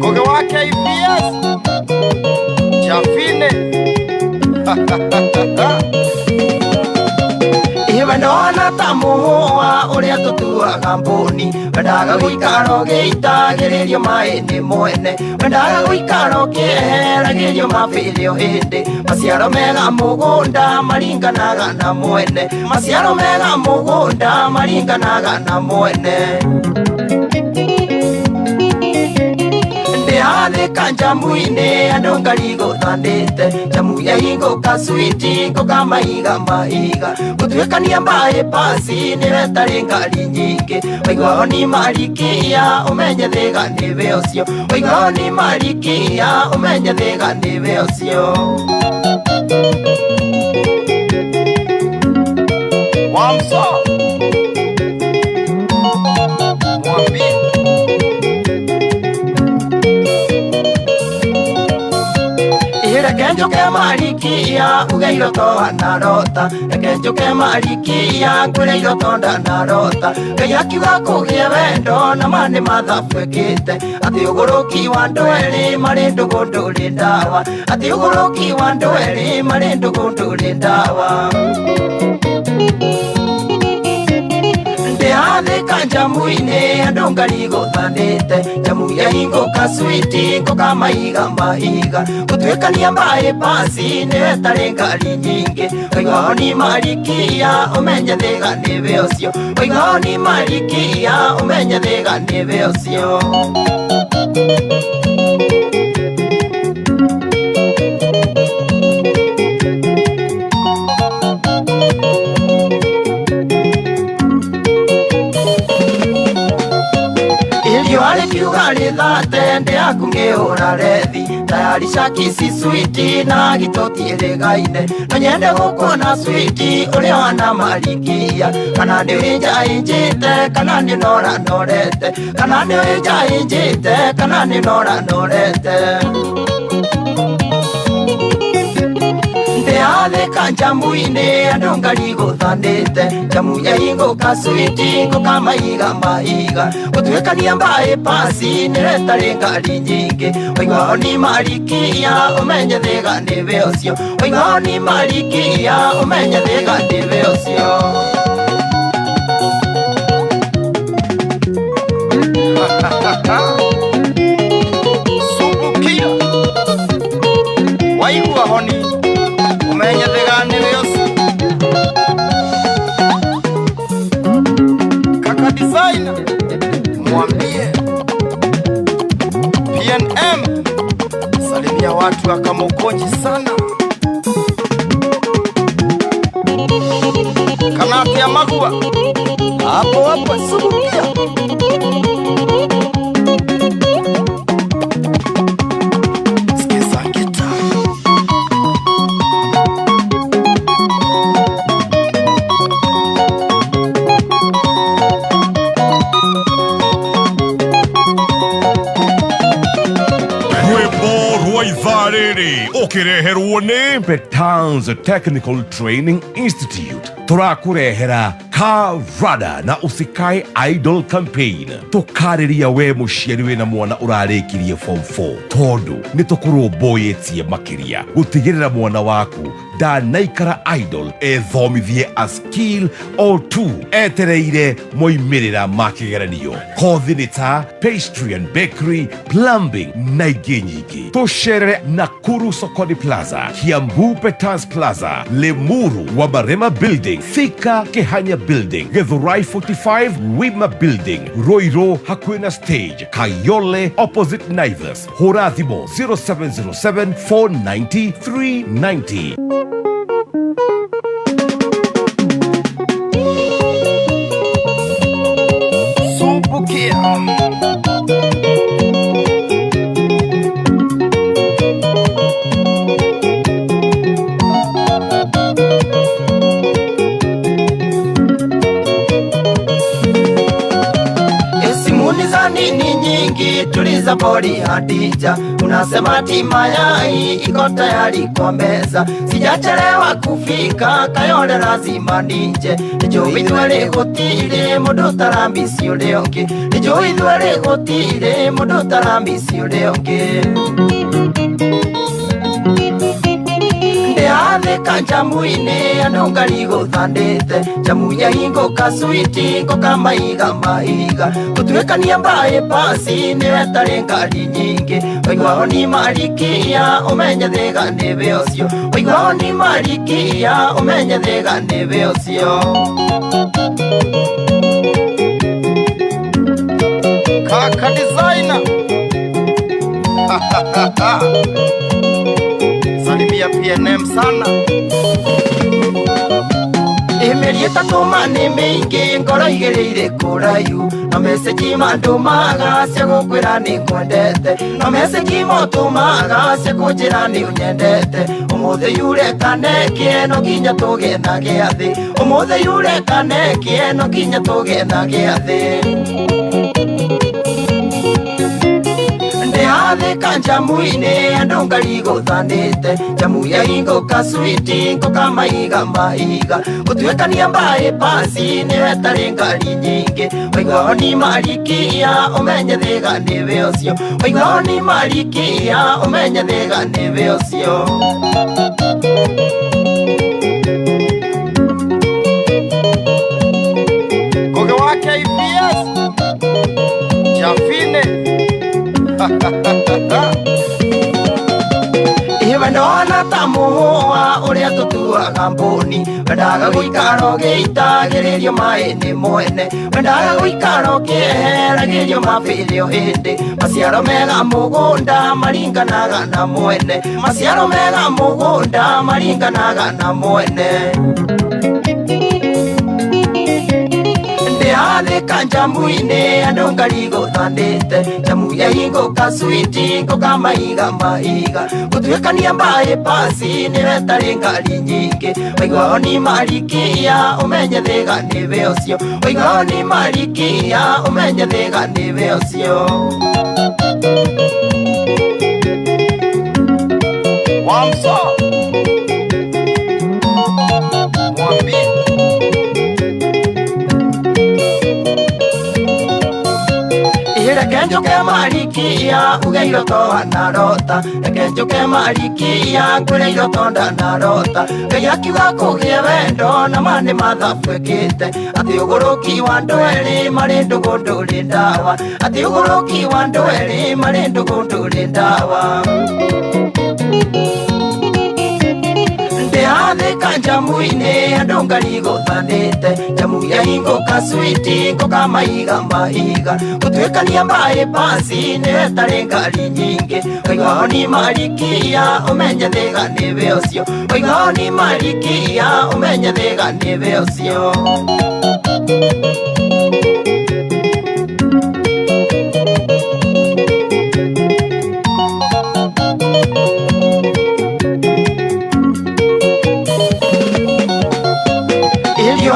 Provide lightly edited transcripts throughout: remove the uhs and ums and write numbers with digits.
Koge wake IPS Chafine Iwendona tamuhua uria tutuaga mbuni wendaga guikara ugitagiririo maini mwene wendaga guikara ukieheragĩrio mabĩrĩo hĩndĩ maciaro mega mũgũnda maringanaga na mwene maciaro mega mũgũnda maringanaga na mwene Athika njamu-inĩ andũ ngarigo thandĩte njamu ya hingo kaswiti ngoka maiga gũtuĩkania bypass nĩwe tarĩ ngari nyingĩ waigua ni marikia ũmenye thĩga nĩwe ũcio waigua ni marikia ũmenye thĩga nĩwe ũcio Wamso Mwambi Kenjoke marikia ugeiro toa narota Kenjoke marikia ngũreiro tonda narota Ngai akiuga kũgĩe wendo na mane mathabu ekĩte Atĩ ũgũrũki wa andũ erĩ marĩ ndũgũ ndũrĩ ndawa Atĩ ũgũrũki wa andũ erĩ marĩ ndũgũ ndũrĩ ndawa Athika njamu-inĩ andũ ngarigo thandĩte njamu ya hingo kaswiti ngoka maiga gũtuĩkania bypass nĩwe tarĩ ngari nyingĩ waigua ni marikia ũmenye thĩga nĩwe ũcio waigua ni marikia ũmenye thĩga nĩwe ũcio Alikiuga rĩthate ndĩaku ngĩhũra rethi tayari shakisi switi na gĩtoti ĩrĩgaine no nyende gũkuona switi ũrĩa wana marikia kana nĩ wĩnjainjĩte kana nĩ nora norete kana nĩ wĩnjainjĩte kana nĩ nora norete Athika njamu-inĩ andũ ngarigo thandĩte njamu ya hingo kaswiti ngoka maiga gũtuĩkania bypass nĩwe tarĩ ngari nyingĩ waigua ni marikia ũmenye thĩga nĩwe ũcio waigua ni marikia ũmenye thĩga nĩwe ũcio Subukia waigua honi Umenya thĩga nĩwe ũcio Kaka designer Mwambie PNM Salimia watu akamokonji sana Kanati ya magua Hapo Subukia Ukireherwo nĩ Petans Technical Training Institute tũrakurehera Karada na Usikae Idol Campaign tukarĩria we mũciari wĩna mwana ũrarĩkirie form 4 tondũ nĩ tũkũrũmbũyĩtie makĩria gũtigĩrĩra mwana waku ndanaikara idol ethomithie a skill or two etereire moimĩrĩra ma kĩgeranio kothi nĩ ta pastry and bakery plumbing na ingĩ nyingĩ tũcerere Nakuru Sokoni Plaza Kiambu Petans Plaza Limuru Wamarema Building Thika Kehanya Building Githurai 45 Wima Building Roiro Hakwena Stage Kayole opposite Naivas Horathimo 0707 490 390 stori ni nyingi, tuliza bodi Hadija. Unasema ati mayai iko tayari kwa meza, sijachelewa kufika, Kayole lazima nije. Nijui ithuere gutire mundu tarambisi uri ungi, nijui ithuere gutire mundu tarambisi uri ungi. Athika njamu-ini andu ngari guthandite, njamu ya hingo kaswiti ngoka maiga gutuikania bypass niwe tari ngari nyingi. Waigua ni marikia umenye thiga niwe ucio, waigua ni marikia umenye thiga niwe ucio. Kaka designer salimia PNM sana. Imeri itatuma ni mingi, ngoro igereire kurayu, na message mandumaga cia gukwira ni kwendete, na message motumaga cia kunjira ni unyendete. Umuthi yure kanekie no nginya tugie na giathi, umuthi yure kanekie no nginya tugie na giathi. Athika njamu-ini andu ngari guthandite, njamu ya hingo kaswiti ngoka maiga gutuikania bypass niwe tari ngari nyingi. Waigua ni marikia umenye thiga niwe ucio, waigua ni marikia umenye thiga niwe ucio. Koge wa KPS Jafine Iwe ndona ta muhua uria tutuaga mbuni, wendaga guikara ugitagiririo mai-ini mwene, wendaga guikara ukieheragĩrio mabĩrĩ hindi. Maciaro mega mugunda maringanaga na mwene, maciaro mega mugunda maringanaga na mwene. Athika njamu-ini andu ngari guthandite, njamu ya hingo kaswiti ngoka maiga gutuikania bypass niwe tari ngari nyingi. Waigua ni marikia umenye thiga niwe ucio, waigua ni marikia umenye thiga niwe ucio. Wamso Mwambi reke njuke marikia uge iroto wanarota, reke njuke marikia ngwire iroto ndanarota. Ngai akiuga kugie wendo na mani mathabu ekite, ati uguruki wa andu eri mari ndugu nduri ndawa, ati uguruki wa andu eri mari ndugu nduri ndawa. Athika njamu-ini andu ngari guthandite, njamu ya hingo kaswiti ngoka maiga gutuikania bypass niwe tari ngari nyingi. Waigua ni marikia umenye thiga niwe ucio, waigua ni marikia umenye thiga niwe ucio.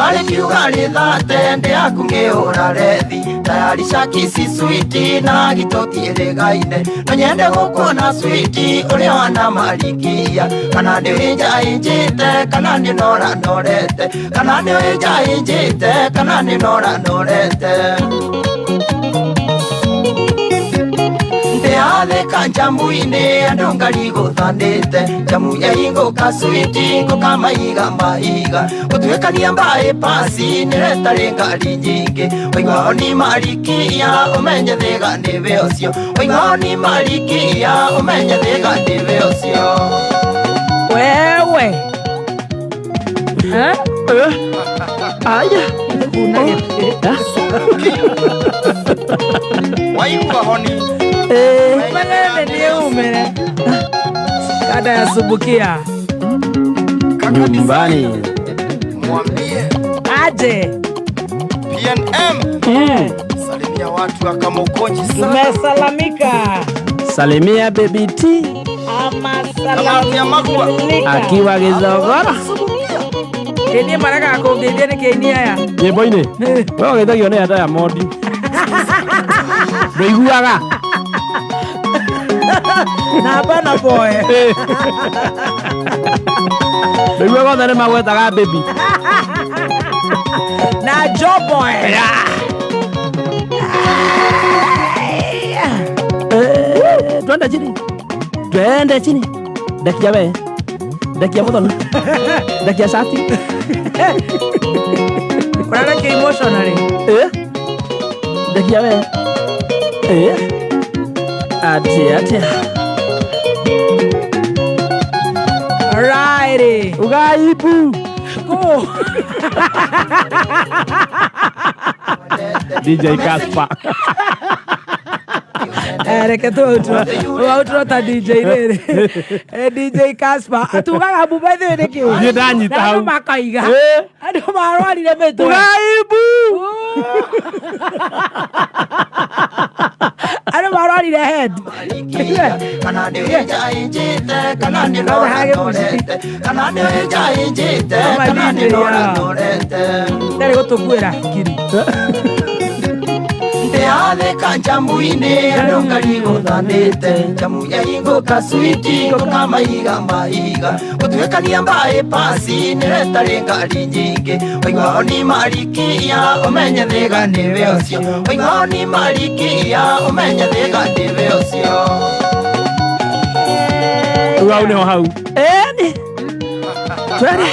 Alikiuga rithate ndi yaku ngiura rethi, tayarisha kisi switi na gitoti irigaine. No nyende gukuona switi uria wana marikia, kana ndi winjainjite kana ndi nora norete, kana ndi winjainjite kana ndi nora norete. Athika njamu-ini andu ngari guthandite, njamu ya hingo kaswiti ngoka maiga gutuikania bypass niwe tari ngari nyingi. Waigua ni marikia umenye thiga niwe ucio, waigua ni marikia umenye thiga niwe ucio. Wewe aya waigua honi manene ni umere kada ya subukia nyumbani. Mwambie aje PNM salimia watu wa Kamukonji sana. Tumesalamika. Salimia baby T ama salamia akiwa Githogoro. Kenie maraka akongeithia ni kenia ya nyimbo-ini wewe geithagio ni anda ya modi Ndeiguaga. Na bana boy. Ndeiguaga ndane magwetaga baby. Na Joe boy. Twende chini. Twende chini. Dakia we. Dakia motoni. Dakia shati. Kuna ke emotionally. Dakia we. Ati. Alrighty. Ugaibu. Go. DJ Kaspa. Reke tu outro ta DJ rere. DJ Kaspa atugaga bubethe nikio. Ni ndanyita hau. Makaiga. Andu marwarire metu. Ugaibu. Andu marwarire head. Kana ndio injite, kana ndio norete, kana ndio injite, kana ndio norete. Ndari gutukwira kiri. Ndeale kanjamuine arongari guthanite jamu ya ingo kaswiti goka maiga gutwekania mbae pasi nireta ngari nyingi oiga ni marikia omenye thega niwe ucio oiga ni marikia omenye thega niwe ucio Uau ne hau. Ni. Twende.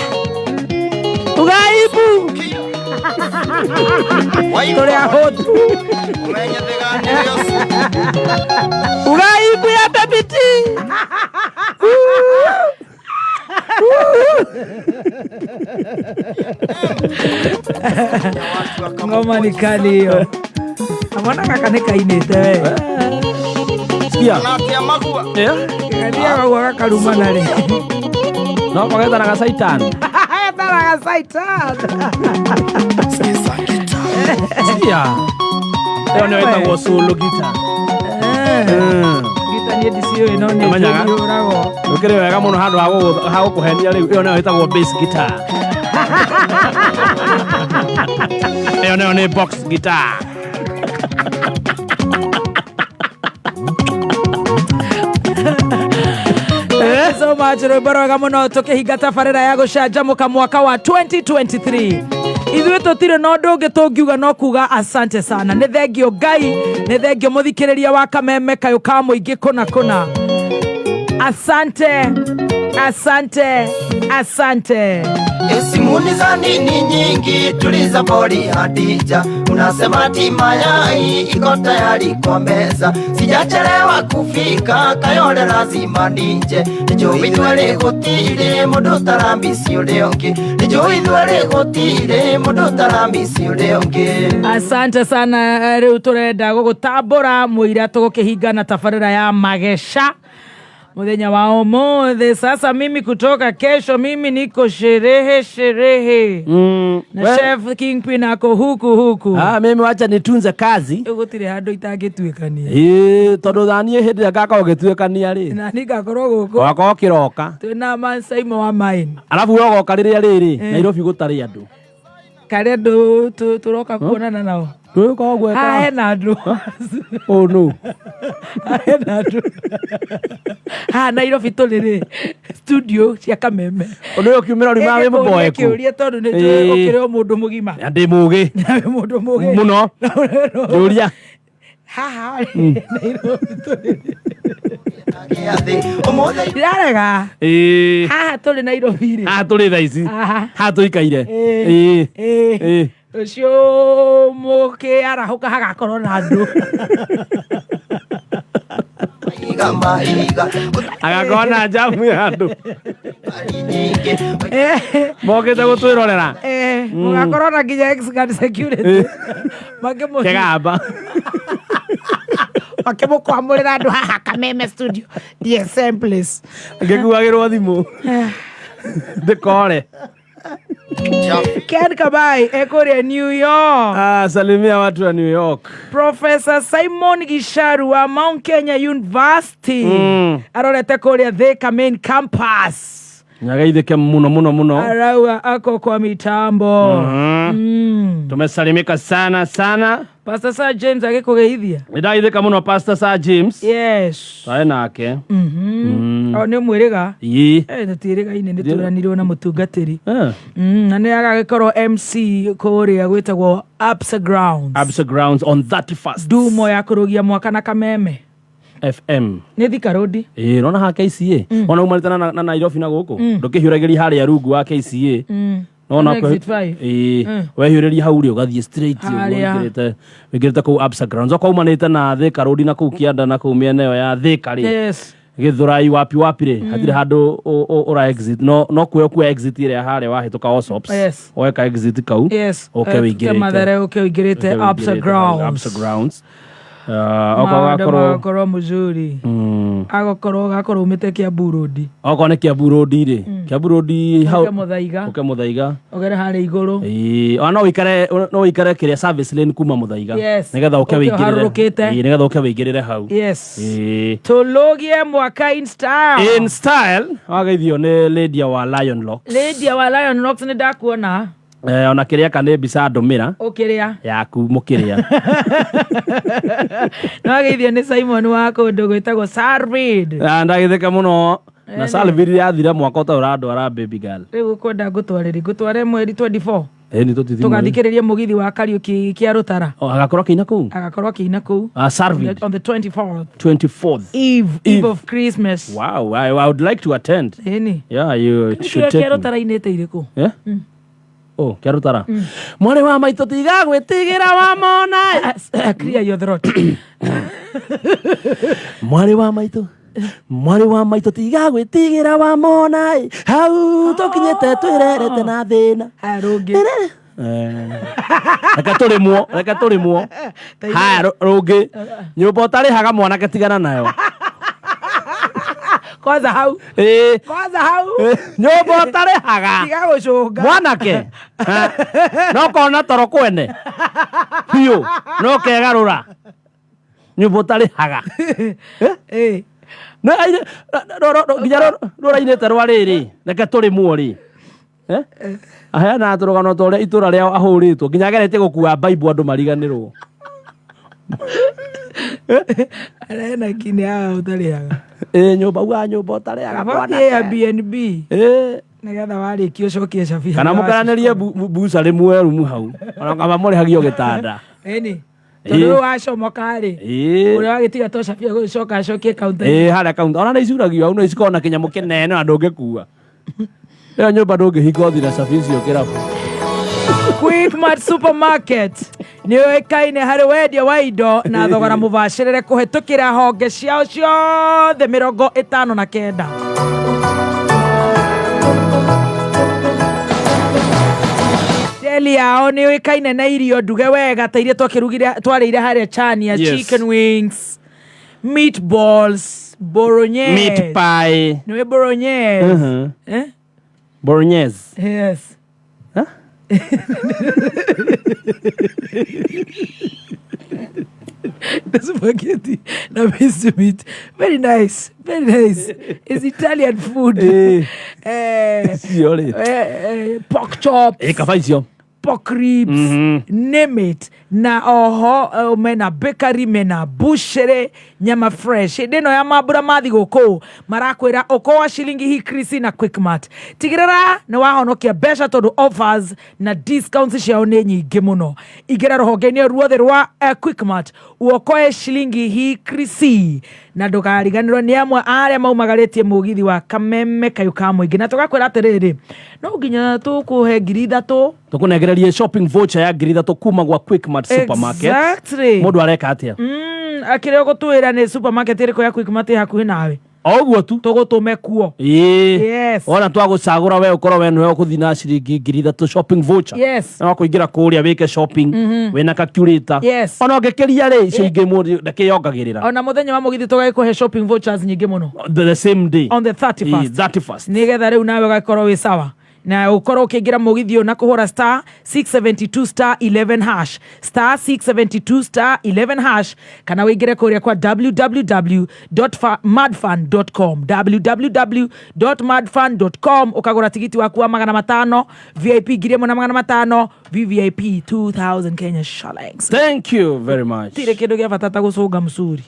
Ugaibu. Tore ahotu. omenye thega niwe ucio Ugaibu ya babiti. Ngoma ni kali hiyo. Amona kaka nikainete we. Sikia. natia magua Kadia magua karuma nare. No kogeta na saitan. Tara saitan. Sikia. Leo ni wetagwo solo guitar. Gita ni disio ino ni Amanyaga. urago. Ukire wega muno handu ha gukuhenia riu iyo nayo wetagwo bass guitar. Iyo nayo ni box guitar. So much rwimbo muno tukihinga tabarĩra ya gũcanjamũka mwaka wa 2023. Ithuĩ tũtirĩ na ũndũ ũngĩ tũngiuga no kuga asante sana. Nĩ thengio Ngai, nĩ thengio mũthikĩrĩria wa kameme kayũ ka mũingĩ kũna. Asante. Simuni za nini nyingi tuliza bodi hadija unasema tima yai iko tayari kwa meza sijachelewa kufika kayole lazima nije nijo idwele gotire mundu tarambisi uleonge nijo idwele gotire mundu tarambisi uleonge. Asante sana. Riu turenda gũgũtambũra mũira tũgũkĩhinga na tabarĩra ya magesha muthenya wa umuthi. Sasa mimi kutoka kesho mimi niko sherehe. Na chef Kingpin ako huku. Mimi wacha nitunze kazi. Gutire handu itangĩtuĩkania. Tondu thanie hindi ya ngaka ũgĩtuĩkania rĩ. Na ngakorwo gũkũ. Wako kiroka. Twĩna mansaimo wa mine. Alafu wogoka rĩrĩa rĩrĩ Nairobi gũtarĩ andũ. Kare andũ tũroka kuonana nao. Twĩko gweka. Hena andũ. Oh no. Hena andũ. Nairobi tũrĩ studio cia kameme. Ono kiumira uri mawe muboeku. Kĩũria tondũ nĩ ũkĩrĩ o mũndũ mũgima. Ndĩ mũgĩ. Mũndũ mũgĩ. Mũno. Kĩũria. Nairobi tũrĩ. Ndirarega. Haha tũrĩ Nairobi rĩ. Haha tũrĩ thaa ici. Haha tũikaire. Ũcio mũkĩarahũka hagakorwo na andũ. Agakona jamu ya andũ. Mokĩte gũtwĩrorera. Mũgakorwo na nginya ex-guard security. Kĩgamba. Makĩmũkwamũrĩra andũ haha kameme studio. DSM place. Ngĩkuagĩrwo thimũ. Ndĩkore. Ken Kabai ekuria New York. Salimia watu wa New York. Professor Simon Gisharu wa Mount Kenya University. Arorete kuria Thika main campus. Nyagaithike muno. Araua ako kwa mitambo. Tumesalimika sana sana. Pastor Sir James agikugeithia. Ndaithika muno Pastor Sir James. Yes. Tae nake. Ni mwiriga. Ndatiriga ine nituranirwo na mutungatiri. Na ni agagikorwo MC kuria gwitagwo Absa Grounds on 31st. Dumo ya kurugia mwaka na Kameme FM. Ni Thika Road. Rona ha KCA. Ona umaritana na Nairobi na guku. Ndukihiuragiri haria rungu wa KCA. No wehiurĩria hau rĩ ũgathiĩ straight wĩngĩrĩte kũu Absa Grounds okorwo umanĩte na Thika Road na kũu Kĩanda na kũu mĩena ĩyo ya Thika rĩ Gĩthũrai wapi rĩ hatirĩ handũ ũra exit no kuoya exit ĩrĩa harĩa wahĩtũka Osops oeka exit kau oke wĩingĩrĩte Absa Grounds agakorwo muzuri agakorwo umite Kiambu Road okorwo nĩ Kiambu Road rĩ Kiambu Road oke Muthaiga ogere harĩa iguru no wĩikare kĩrĩa service lane kuma Muthaiga nĩgetha ũke wĩingĩrĩre hau tũlũgie mwaka in style wagaithio nĩ Lady wa Lion Locks nĩ ndakuona ona kiria kana mbica ndumira ukiria yaku mukiria no geithio ni Simon wa kundu gwitagwo Salvid ndagitheka muno na Salvid yathira mwaka ta urandwara baby girl riu kwenda ngutware mweri 24 ni tutithimwe tugathikiriria mugithi wa Kariuki kia Rutara agakorwo kiina kuu Salvid on the 24th eve of Christmas. Wow, I would like to attend. Yeah, you should take me. Rutara inete iriku Kia Rutara. Mwari wa maitũ tiga gwĩtigĩra wa mona. Clear your throat. Mwari wa maitũ tiga gwĩtigĩra wa mona. Hau tũkinyĩte twĩrerete na thĩna. Arũngĩ. Reka tũrĩmwo. Haya rũngĩ. Nyũmba ũtarĩhaga mwanake tigana nayo. Kwanza hau nyũmba ũtarĩhaga tiga gũcũnga mwanake no kona toro kwene biũ no kegarũra nyũmba ũtarĩhaga nginya rũra-inĩte rwa rĩrĩ reke tũrĩmwo rĩ aheana tũrũgano tũrĩa itũra rĩao ahũrĩtwo nginya ageretie gũkua Bible andũ mariganĩrwo arena kinya utariaga nyumba utariaga bwana Airbnb nigetha warĩkia ũcokie cabi kana mũkaranĩrie buca rĩmwe rumu hau ona kama mũrĩhagio gĩtanda tondũ wacomoka rĩ ũrĩa wagĩtiga to cabi gũcoka acokie kaunta harĩa kaunta ona nĩicuragio hau no icikorwo na kĩnyamũ kĩnene na ndũngĩkua ĩyo nyũmba ndũngĩhinga ũthiĩ na cabi icio kĩrabu Quickmart Supermarket nĩ ũĩkaine harĩ wendia wa indo na thogora mũbacĩrĩre kũhetũkĩra honge ciao ciothe 59. Deli yao nĩ ũĩkaine na irio nduge wega ta iria twarĩire harĩa Chania, chicken wings, meatballs, bolognese, meat pie. Nĩ bolognese. Bolognese. Yes. The spaghetti na minced meat, very nice. It's Italian food. Pork chops, pork ribs, name it. Na oho mena bakery, mena butchery, nyama fresh. Deno ya mabura mathi gũkũ marakwĩra ũkoa shilingi hii Krisi na Quickmart. Tigĩrĩra nĩ wahonokia mbeca tondũ offers na discounts ciao nĩ nyingĩ mũno. Igĩra rũhonge-inĩ ruothe rwa Quickmart uokoe shilingi hii Krisi na ndũkariganĩrwo nĩ amwe arĩa maumagarĩtie mũgithi wa Kameme kayuka mũingĩ na tũgakwĩra atĩrĩrĩ no nginya tũkũhe 3,000 tũkũnengereria shopping voucher ya 3,000 kuma gwa Quickmart Supermarket. Exactly. Mũndũ areka atĩa? Akĩrĩa gũtwĩra nĩ supermarket ĩrĩkũ ya Quickmart hakuhĩ nawe. Oguo tu tũgũtũme kuo. Yes. Ona twagũcagũra we ũkorwo we nĩwe ũkũthiĩ na ciringi 3,000 shopping voucher. Yes. Na wakũingĩra kũrĩa wĩke shopping wĩna calculator. Yes. Ona ũngĩkĩria rĩ icio ingĩ mũndũ ndakĩyongagĩrĩra. Ona mũthenya wa mũgithi tũgagĩkũhe shopping vouchers nyingĩ mũno. The same day. On the 31st. Nĩgetha rĩu nawe ũgakorwo wĩ sawa. na ukorwo ukiingira mugithio na kuhura star 672 star 11 hash star 672 star 11 hash kana wingire kuria kwa www.madfan.com www.madfan.com ukagura tigiti waku wa 500 VIP ngiri 1,500 VVIP 2,000 Kenya shillings. Thank you very much. Tire kindu gia batata gucunga musuri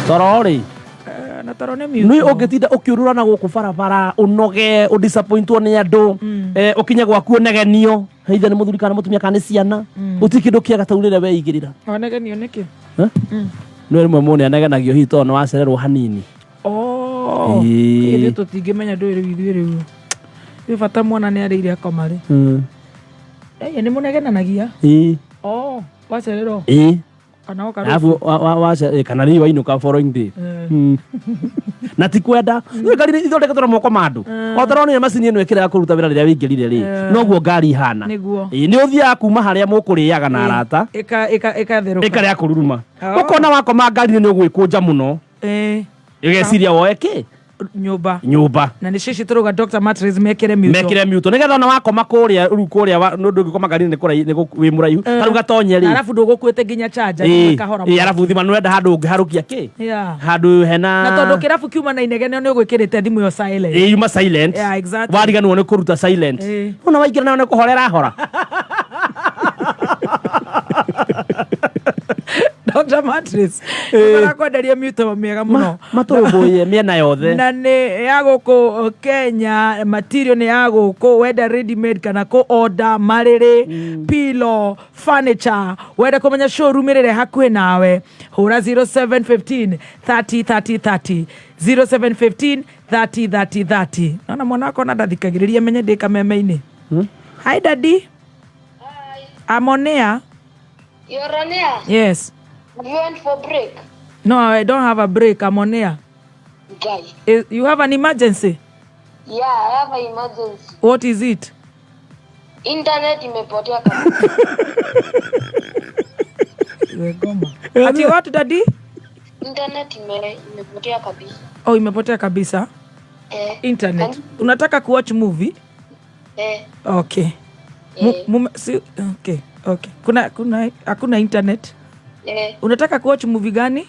Torori na torone miu nui ungitinda ukiurura na guku barabara unoge udisappointwo ni andu ukinye gwaku unegenio heitha ni muthuri kana mutumia kana ciana uti kindu kiega taurire we igirira onegenio niki no rimwe mune anegenagio hito no wacererwo hanini ile tutingimenya ndwire withu riu ni bata mwana ni arire akomari ni munegenanagia wacererwo Alafu kana riwa inuka following day na tikwenda ngari ithondeke tora moko mandu otoroni macini ino ikira kuruta wira riria wingirire ri noguo ngari ihana ni uthia kuma haria mukuriaga na arata ikatheruka ikaria kururuma ukona wakoma ngari ni ugwikunja muno igeciria woeke nyumba na ni shishi turuga Dr. Matres mekire miuto nigetha na wakoma kuria rukuria ndu ngikoma ngari ni kurai ni wi muraihu karuga tonye ri alafu ndugukwete nginya charger kahora alafu thima nwenda handu ngiharukia ki handu hena na tondu kirafu kiuma na inegene ni ugwikirite thimu yo silent yuma silent exactly wariganwo ni kuruta silent una waingira nayo ni kuhorera hora Dr. Matres barakwenderia miuto miega muno maturubuye miena yothe na ni ya guku Kenya material ni ya guku wenda ready made kana ko order mariri pillow furniture wenda kumenya showroom irere hakuhi nawe hura 0715 30 30 30 0715 30 30 30 naona mwana wako ndathikagiriria menye ndika meme-ini hi daddy hi I'm on air. You're on air? Yes. Have you went for break? No, I don't have a break. I'm on air. Guy. You have an emergency? Yeah, I have an emergency. What is it? Internet imepotea kabisa. Ati what, daddy? Internet imepotea kabisa. Oh, imepotea kabisa? Internet. Unataka kuwatch movie? Okay. Okay. Hakuna internet? Unataka kuwatch movie gani?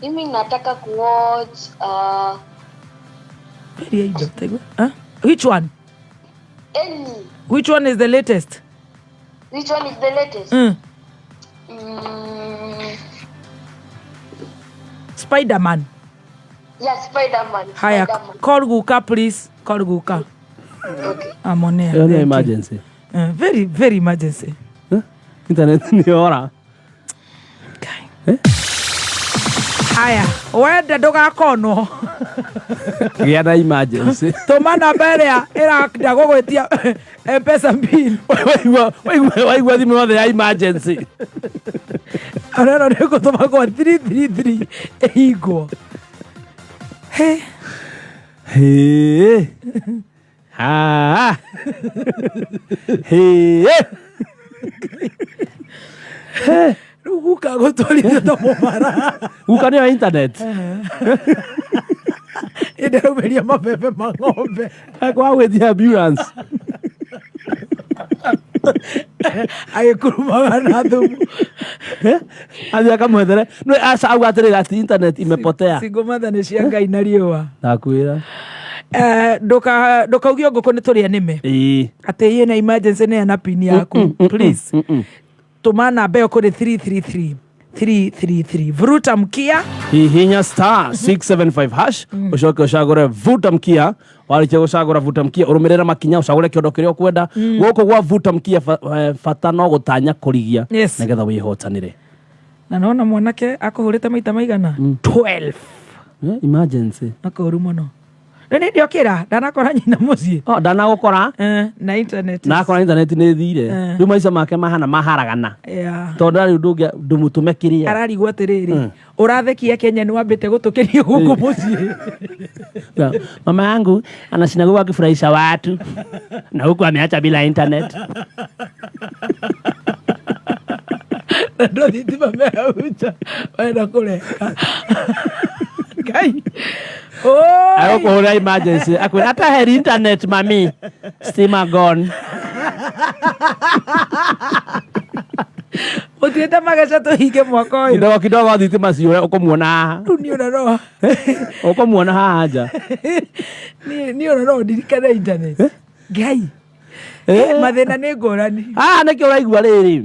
Mimi nataka kuwatch which one? Any. Which one is the latest? Which one is the latest? Spider-Man. Yeah, Spider-Man. Haya, call Guka please. Call Guka. Okay. I'm on air. Any emergency? Very, very emergency. Internet ni ora. Haya, wenda ndugakonwo gia na emergency tumana mbere ira ndagugwitia M-Pesa bill waigua thimu yothe ya emergency arero ni gutuma kwa 333 ihingwo he ha he Guka gutwarithia ta mumara guka ni internet inderumeria mabebe ma ng'ombe kwa gwithia ambulance agikurumaga na thumu athi akamwethere no asa auga atirira ati internet imepotea singomatha ni cia Ngai na riũa ndakwira ndũkaugio ngũkũ nĩ tũrĩa nĩme atĩ yĩna emergency nĩ na pin yaku please tuma namba ĩyo kũrĩ 333 vuruta mkia hihinya star 675 hash ucoke ucagure vuta mkia warikia gucagura vuta mkia urumirira makinya ucagure kiondo kiria ukwenda guku gwa vuta mkia fata no gutanya kurigia nigetha wihotanire na nona mwanake akuhurite maita maigana 12 emergency akoru muno Nini ndiokira ndanakora nyina mucii ndanagukora na internet nakora internet ni thire riu maica make mahana maharagana tondu riu ndumutume kiria ararigwo atiriri urathekia Kenya ni wambite gutukiria guku mucii mama yangu anashinagua akifurahisha watu na huku ameacha bila internet ndo thitima mehauja wenda kureka Ngai Ayoko emergency. Akwira ata her internet mami. Steamer gone. Utienda magesha tuhinge mwaka uyu. Kidogo thitima ciure ukumuona haha. Niona no. Ukumuona haha haja. Niona no ndirikane internet. Ngai. Mathina nĩ ngũrani. Nĩkĩo ũraigua rĩrĩ.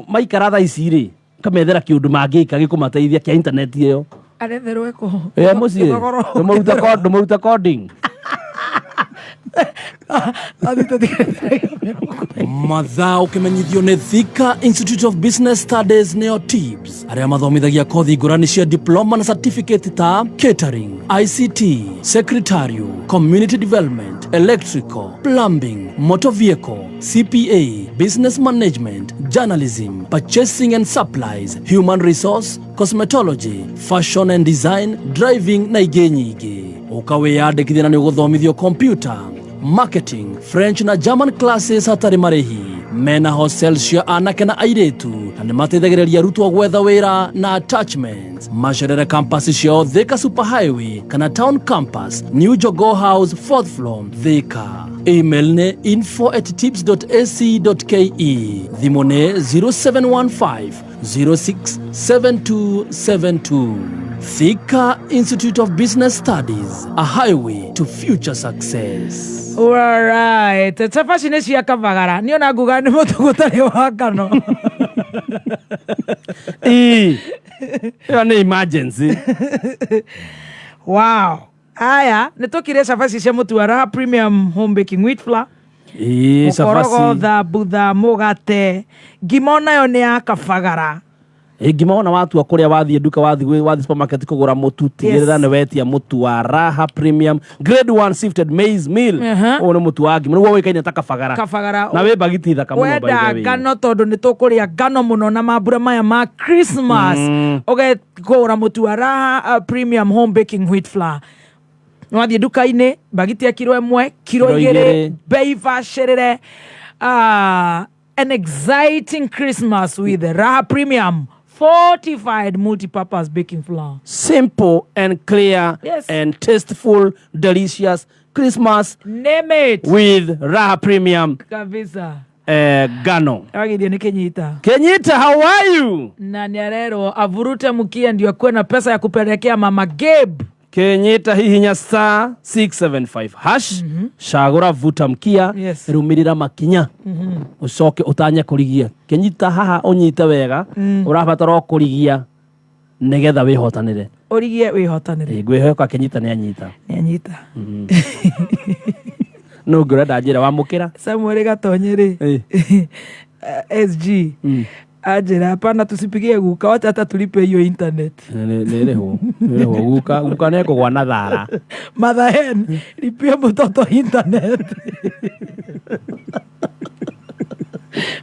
Maikara thaa ici rĩ. Kamethera kĩũndũ mangĩka gĩkũmateithia kĩa internet ĩyo. Aretherwo eko. Mũciĩ. Ndũmũruta coding. Mathaa ũkĩmenyithio nĩ Thika Institute of Business Studies neo TIBS arĩa mathomithagia kothi ngũrani cia diploma na certificate ta catering, ICT, secretarial, community development, electrical, plumbing, motor vehicle, CPA, business management, journalism, purchasing and supplies, human resource, cosmetology, fashion and design, driving na ingĩ nyingĩ. Ũkawĩyandĩkithia na nĩũgũthomithio computer, marketing, French na German classes hatarĩ marĩhi. Mena hostels cia anake na airĩtu na nĩmateithagĩrĩria arutwo gwetha wĩra na attachments. Macerere campus ciao Thika Superhighway kana Town Campus, New Jogoo House, 4th floor, Thika. Email nĩ info@tips.ac.ke. Thimũ nĩ 0715 067272. Thika Institute of Business Studies, a highway to future success. Alright, tafashi nĩ cia kabagara. Niona nguga nĩ mũtu gũtarĩ wa ngano. Ĩyo nĩ emergency. Wow. Aya, nĩtũkire cabaci cia mũtu wa Raha Premium Home Baking Wheat Flour. Mukorogo, thabutha, mũgate. Ngima nayo nĩ ya kabagara. Ngima ona watua kũrĩa wathiĩ nduka wathiĩ supermarket kũgũra mũtu tigĩrĩra nĩ wetia mũtu wa Raha Premium Grade 1 Sifted Maize Meal. Ũyũ nĩ mũtu wa ngima nĩguo ũĩkaine ta kabagara. Na wĩ bagiti thaka mũno by the way. Wenda ngano tondũ nĩtũkũrĩa ngano mũno na mambura maya ma Christmas. Ũgekũgũra mũtu wa Raha Premium Home Baking Wheat Flour. Wathiĩ nduka-inĩ bagiti ya kiro 1, kiro 2, bei bacĩrĩre. An exciting Christmas with Raha Premium fortified multi-purpose baking flour. Simple and clear, and tasteful, delicious Christmas. Name it. With Raha Premium. Kabisa. Gano. Wagidio ni Kenyita. Kenyita, how are you? Na niarero avurute mukia ndio akuwe na pesa ya kupelekea Mama Gabe. Kenyita hihinya star 675 hash. Shagura vuta mkia. Rumirira makinya. Ucoke utanya kurigia. Kenyita haha unyite wega. Urabatara kurigia nigetha wihotanire. Urigie wihotanire. Ngwihoka Kenyita ni anyita. Ni anyita. No ngurenda njira wa mukira. Samuel Gatonyeri. SG. Ajira hapana tusipigie guka wacha hata tulipe hiyo internet. Neleho guka neko kwa nadhara. Mother hen lipie mtoto internet.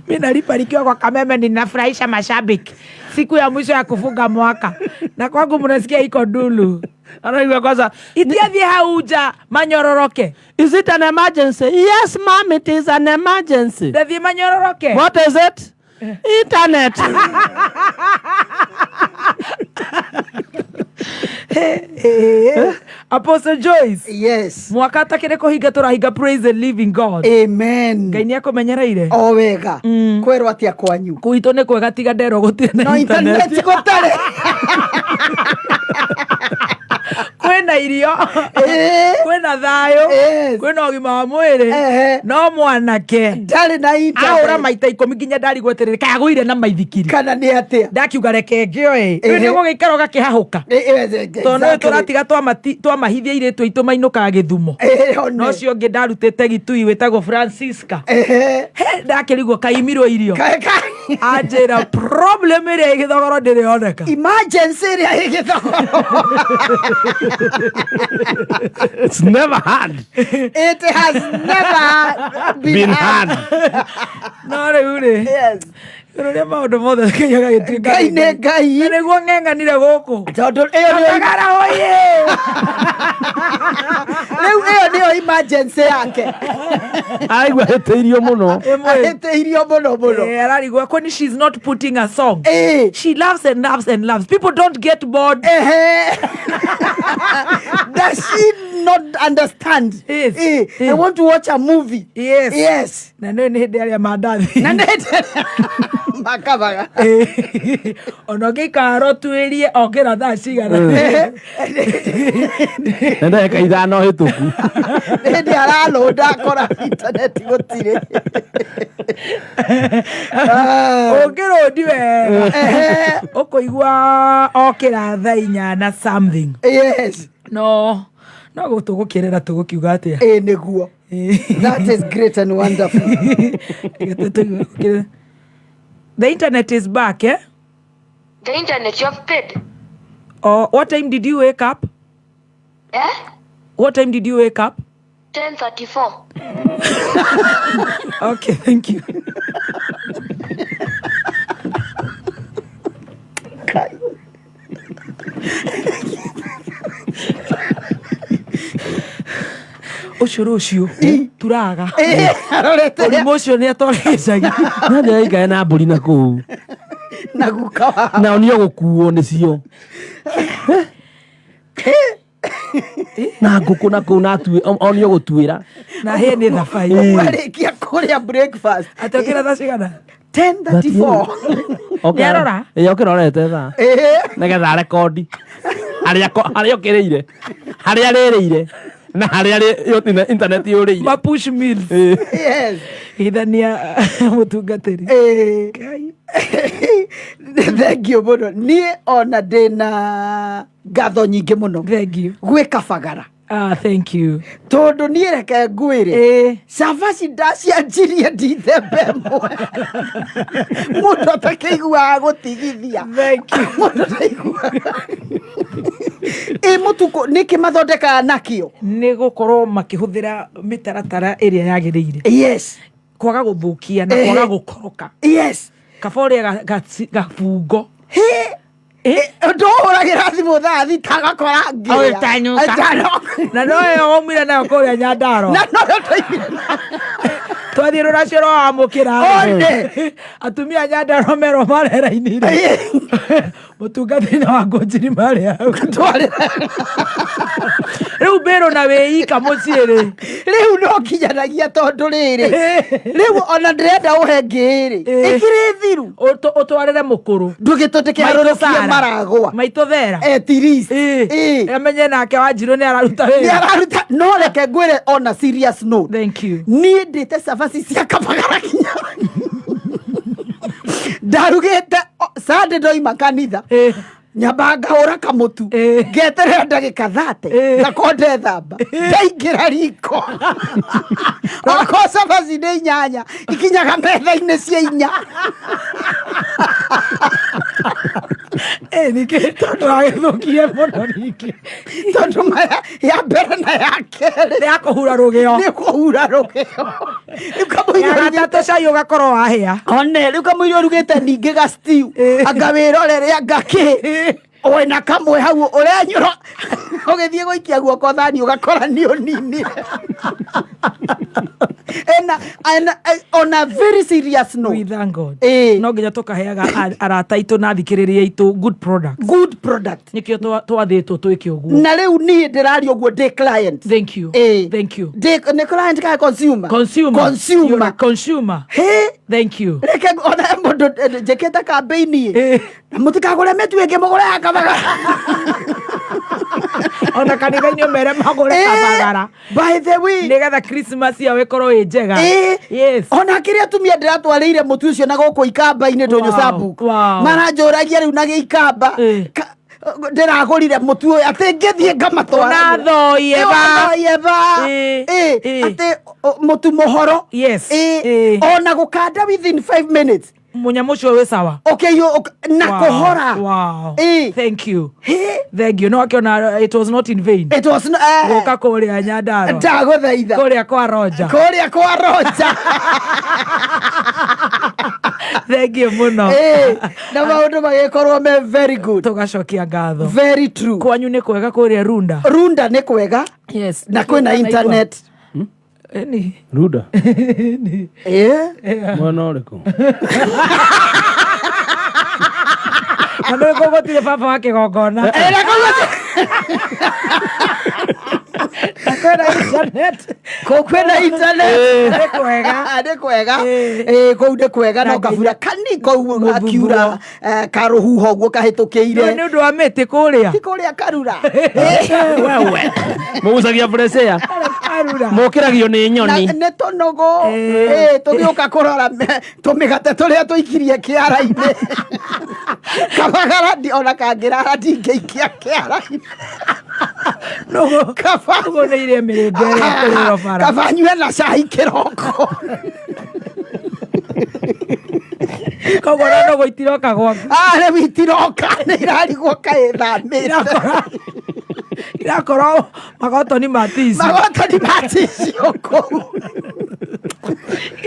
Mimi nalipa nikiwa kwa Kameme ninafurahisha mashabiki. Siku ya mwisho ya kufunga mwaka. Na kwangu mnasikia iko dulu. Anaigwa kwanza itiathi hauja manyororoke. Is it an emergency? Yes ma'am, it is an emergency. Ndathi manyororoke. What is it? Internet. Apostle Joyce. Yes. Mwaka takire kuhinga turahinga praise the living God. Amen. Ngai ni akumenyereire. O wega. Kwerwo atia kwanyu. Kuito ni kwega tiga ndero gutire na internet. Internet gutare. Kwena irio. Kwena thayo. Kwena ũgima wa mwĩrĩ. No mwanake. Ndari na internet. Aura maita 10 nginya ndari gweterere kagũire na maithikiri. Kana nĩ atia. Ndakiuga reke ngĩoe. Rĩu nĩ gũgĩikara ũgakĩhahũka. Tondũ tũratiga twamahithia airĩtu aitũ mainũkaga Gĩthumo. No ũcio ũngĩ ndarutĩte Gitui wĩtagwo Francisca. Ndakĩrigwo kaimirwo irio. Anjĩra problem ĩrĩa ĩgĩthogoro ndĩrĩoneka. Emergency ĩrĩa ĩgĩthogoro. It's never had. It has never been had. No rĩu rĩ. Rũrĩa maũndũ mothe Kenya gagĩtuĩka Ngai nĩ Ngai. Na nĩguo ng'eng'anire gũkũ. Tondũ ĩyo Akagara hoye. rĩu ĩyo nĩyo emergency yake. Aigua hĩtĩirio mũno. Ahĩtĩirio mũno. Ararigwo when she's not putting a song. Eh. She loves and loves and loves. People don't get bored. Does she not understand? Yes. I want to watch a movie. Yes. Na nĩ hĩndĩ arĩa mandathi. Na makabaga. Ona ngĩikara tuĩrie okĩra thaa cigana. Nenda ĩkaithano hĩtũku. Hĩndĩ aralũnda akora internet gũtirĩ. Ũngĩrũndi wega. Ũkũigua okĩra thaa 4 na something. Yes. No gũtũgũkĩrĩra tũgũkiuga atĩa. Nĩguo. That is great and wonderful. The internet is back, eh? The internet, you have paid. Oh, what time did you wake up? Eh? What time did you wake up? 10:34. Okay, thank you. Ũcũrũ ũcio turaga mũrimũ ũcio nĩ atũrĩcagia Nanja ĩikae na mbũri na kũu Na guka wa. nao nĩo gũkuo nĩcio na ngũkũ na kũu na o nĩo gũtuĩra na hĩ nĩ thabai Warĩkia kũrĩa breakfast. atokĩra thaa cigana 10:34. Nĩarora? Okĩra orete thaa nĩgetha rekondi harĩa ũkĩrĩire harĩa rĩrĩire na harĩa internet yũrĩire mapush mills Yes. ithania mũtungatĩri Thank you mũno. Niĩ ona ndĩna ngatho nyingĩ mũno thank you gwĩ Kabagara. thank you Tondũ niĩ reke ngwĩre cabaci ndacianjirie ndithemba ĩmwe. Mũndũ atakĩiguaga gũtigithia. thank you Mũndũ ataiguaga. Mũtuko nĩkĩ mathondekaga nakĩo? nĩ gũkorwo makĩhũthĩra mĩtaratara ĩrĩa yagĩrĩire Yes. kwaga gũthũkia na kwaga gũkoroka Yes. kaba ũrĩa gabungo Ndũhũragĩra thimũ thaa thita gakora Ũgĩtanyũka. na no ĩyo waumire nayo kũrĩa Nyandarua Na noyo tũigire. twathiĩ rũracio rwa wamũkĩra atumia Nyandarua merwo marera-inĩ mũtungatĩri wa ngũnjiri marĩ hau rĩu mbĩrũ na wĩika mũciĩ rĩ Rĩu no nginyanagia tondũ rĩrĩ rĩu ona ndĩrenda ũhe ngĩrĩ ĩkĩrĩ thiru ũtwarĩre mũkũrũ ndũgĩtũtĩkĩharũrũkie maragwa maitũ thera etiris amenye nake Wanjirũ nĩ araruta wĩra nĩararuta no reke ngwĩre on a serious note. thank you Niĩ ndĩte cabaci cia Kabagara kinya ndarugĩte Sunday ndoima kanitha nyamba ngahũra kamũtu ngeterera ndagĩka 30 ngakorwo ndethamba ndaingĩra riko okorwo cabaci nĩ 8 ikinyaga metha-inĩ cia 4 ningĩ tondũ wagĩthũkie mũno ningĩ tondũ maya ya mbere na ya kerĩ nĩ yakũhura rũgĩo nĩ kũhura rũgĩo rĩu kamũira gatatũ cai ũgakorwo wahĩa one rĩu kamũira ũrugĩte ningĩ ga stew anga wĩrorerea ngakĩ wĩna kamwe hau ũrenyũra ũgĩthiĩ gũikia guoko thani ũgakora nĩ ũninire on a very serious note. We thank God. No nginya tũkaheaga arata aitũ na thikĩrĩria aitũ good product nĩkĩo twathĩtwo twĩke ũguo na rĩu niĩ ndĩraria ũguo ndĩ client. Thank you Nĩ client kana consumer You're a consumer. Thank you. Reke ona mũndũ njĩkĩte campaign na mũtikagũre mĩtu ĩngĩ mũgũre ya Kabagara ona kanitha-inĩ ũmere magũre Kabagara by the way nĩgetha Christmas yao ĩkorwo ĩ njega. Yes. Ona kĩrĩa atumia ndĩratwarĩire mũtu ũcio na gũkũ ikamba-inĩ tũnyũ Sambuku maranjũragia rĩu na gĩikamba ndĩragũrire mũtu ũyũ atĩ ngĩthiĩ ngamatwara nathoyeba atĩ mũtu mũhoro ona gũkanda within 5 minutes mũnyamũ ũcio wĩ sawa na kũhora. Thank you no akĩona it was not in vain gũka kũrĩa Nyandarua ndagũthaitha kũrĩa kwa Roja Thank you muno. Na maundu magikorwo me very good. Tugacokia ngatho. Very true. Kwanyu ni kwega kuria Runda? Runda ni kwega. Yes. Na kwina internet. Eni. Runda. Mwana uriko. Ano gogotire baba wake gogona. Kwena internet. Kwena internet. Ni kwega. Kou nĩ kwega no kabura kou akiura karuhuho guo kahĩtũkĩire. Nĩ ũndũ wa mĩtĩ kũrĩa. Ti kũrĩa karura. Wewe. Mũgucagia presea. Mũkĩragio nĩ nyoni. Nĩ tũnũgũ. Tũgĩũka kũrora tũmĩgate tũrĩa tũikirie kĩara-inĩ. Kabagara ona kangĩrara ndingĩikia kĩara-inĩ. Nũgũ nĩ irĩa mĩrĩnga ĩrĩa kũrĩrwo bara. Kaba nyue na cai kĩroko. Koguo na nũgũ itiroka gwaku. Rĩu itiroka nĩ irarigwo kaĩthamĩte. Irakorwo magotoni ma tici. Magotoni ma tici kũu.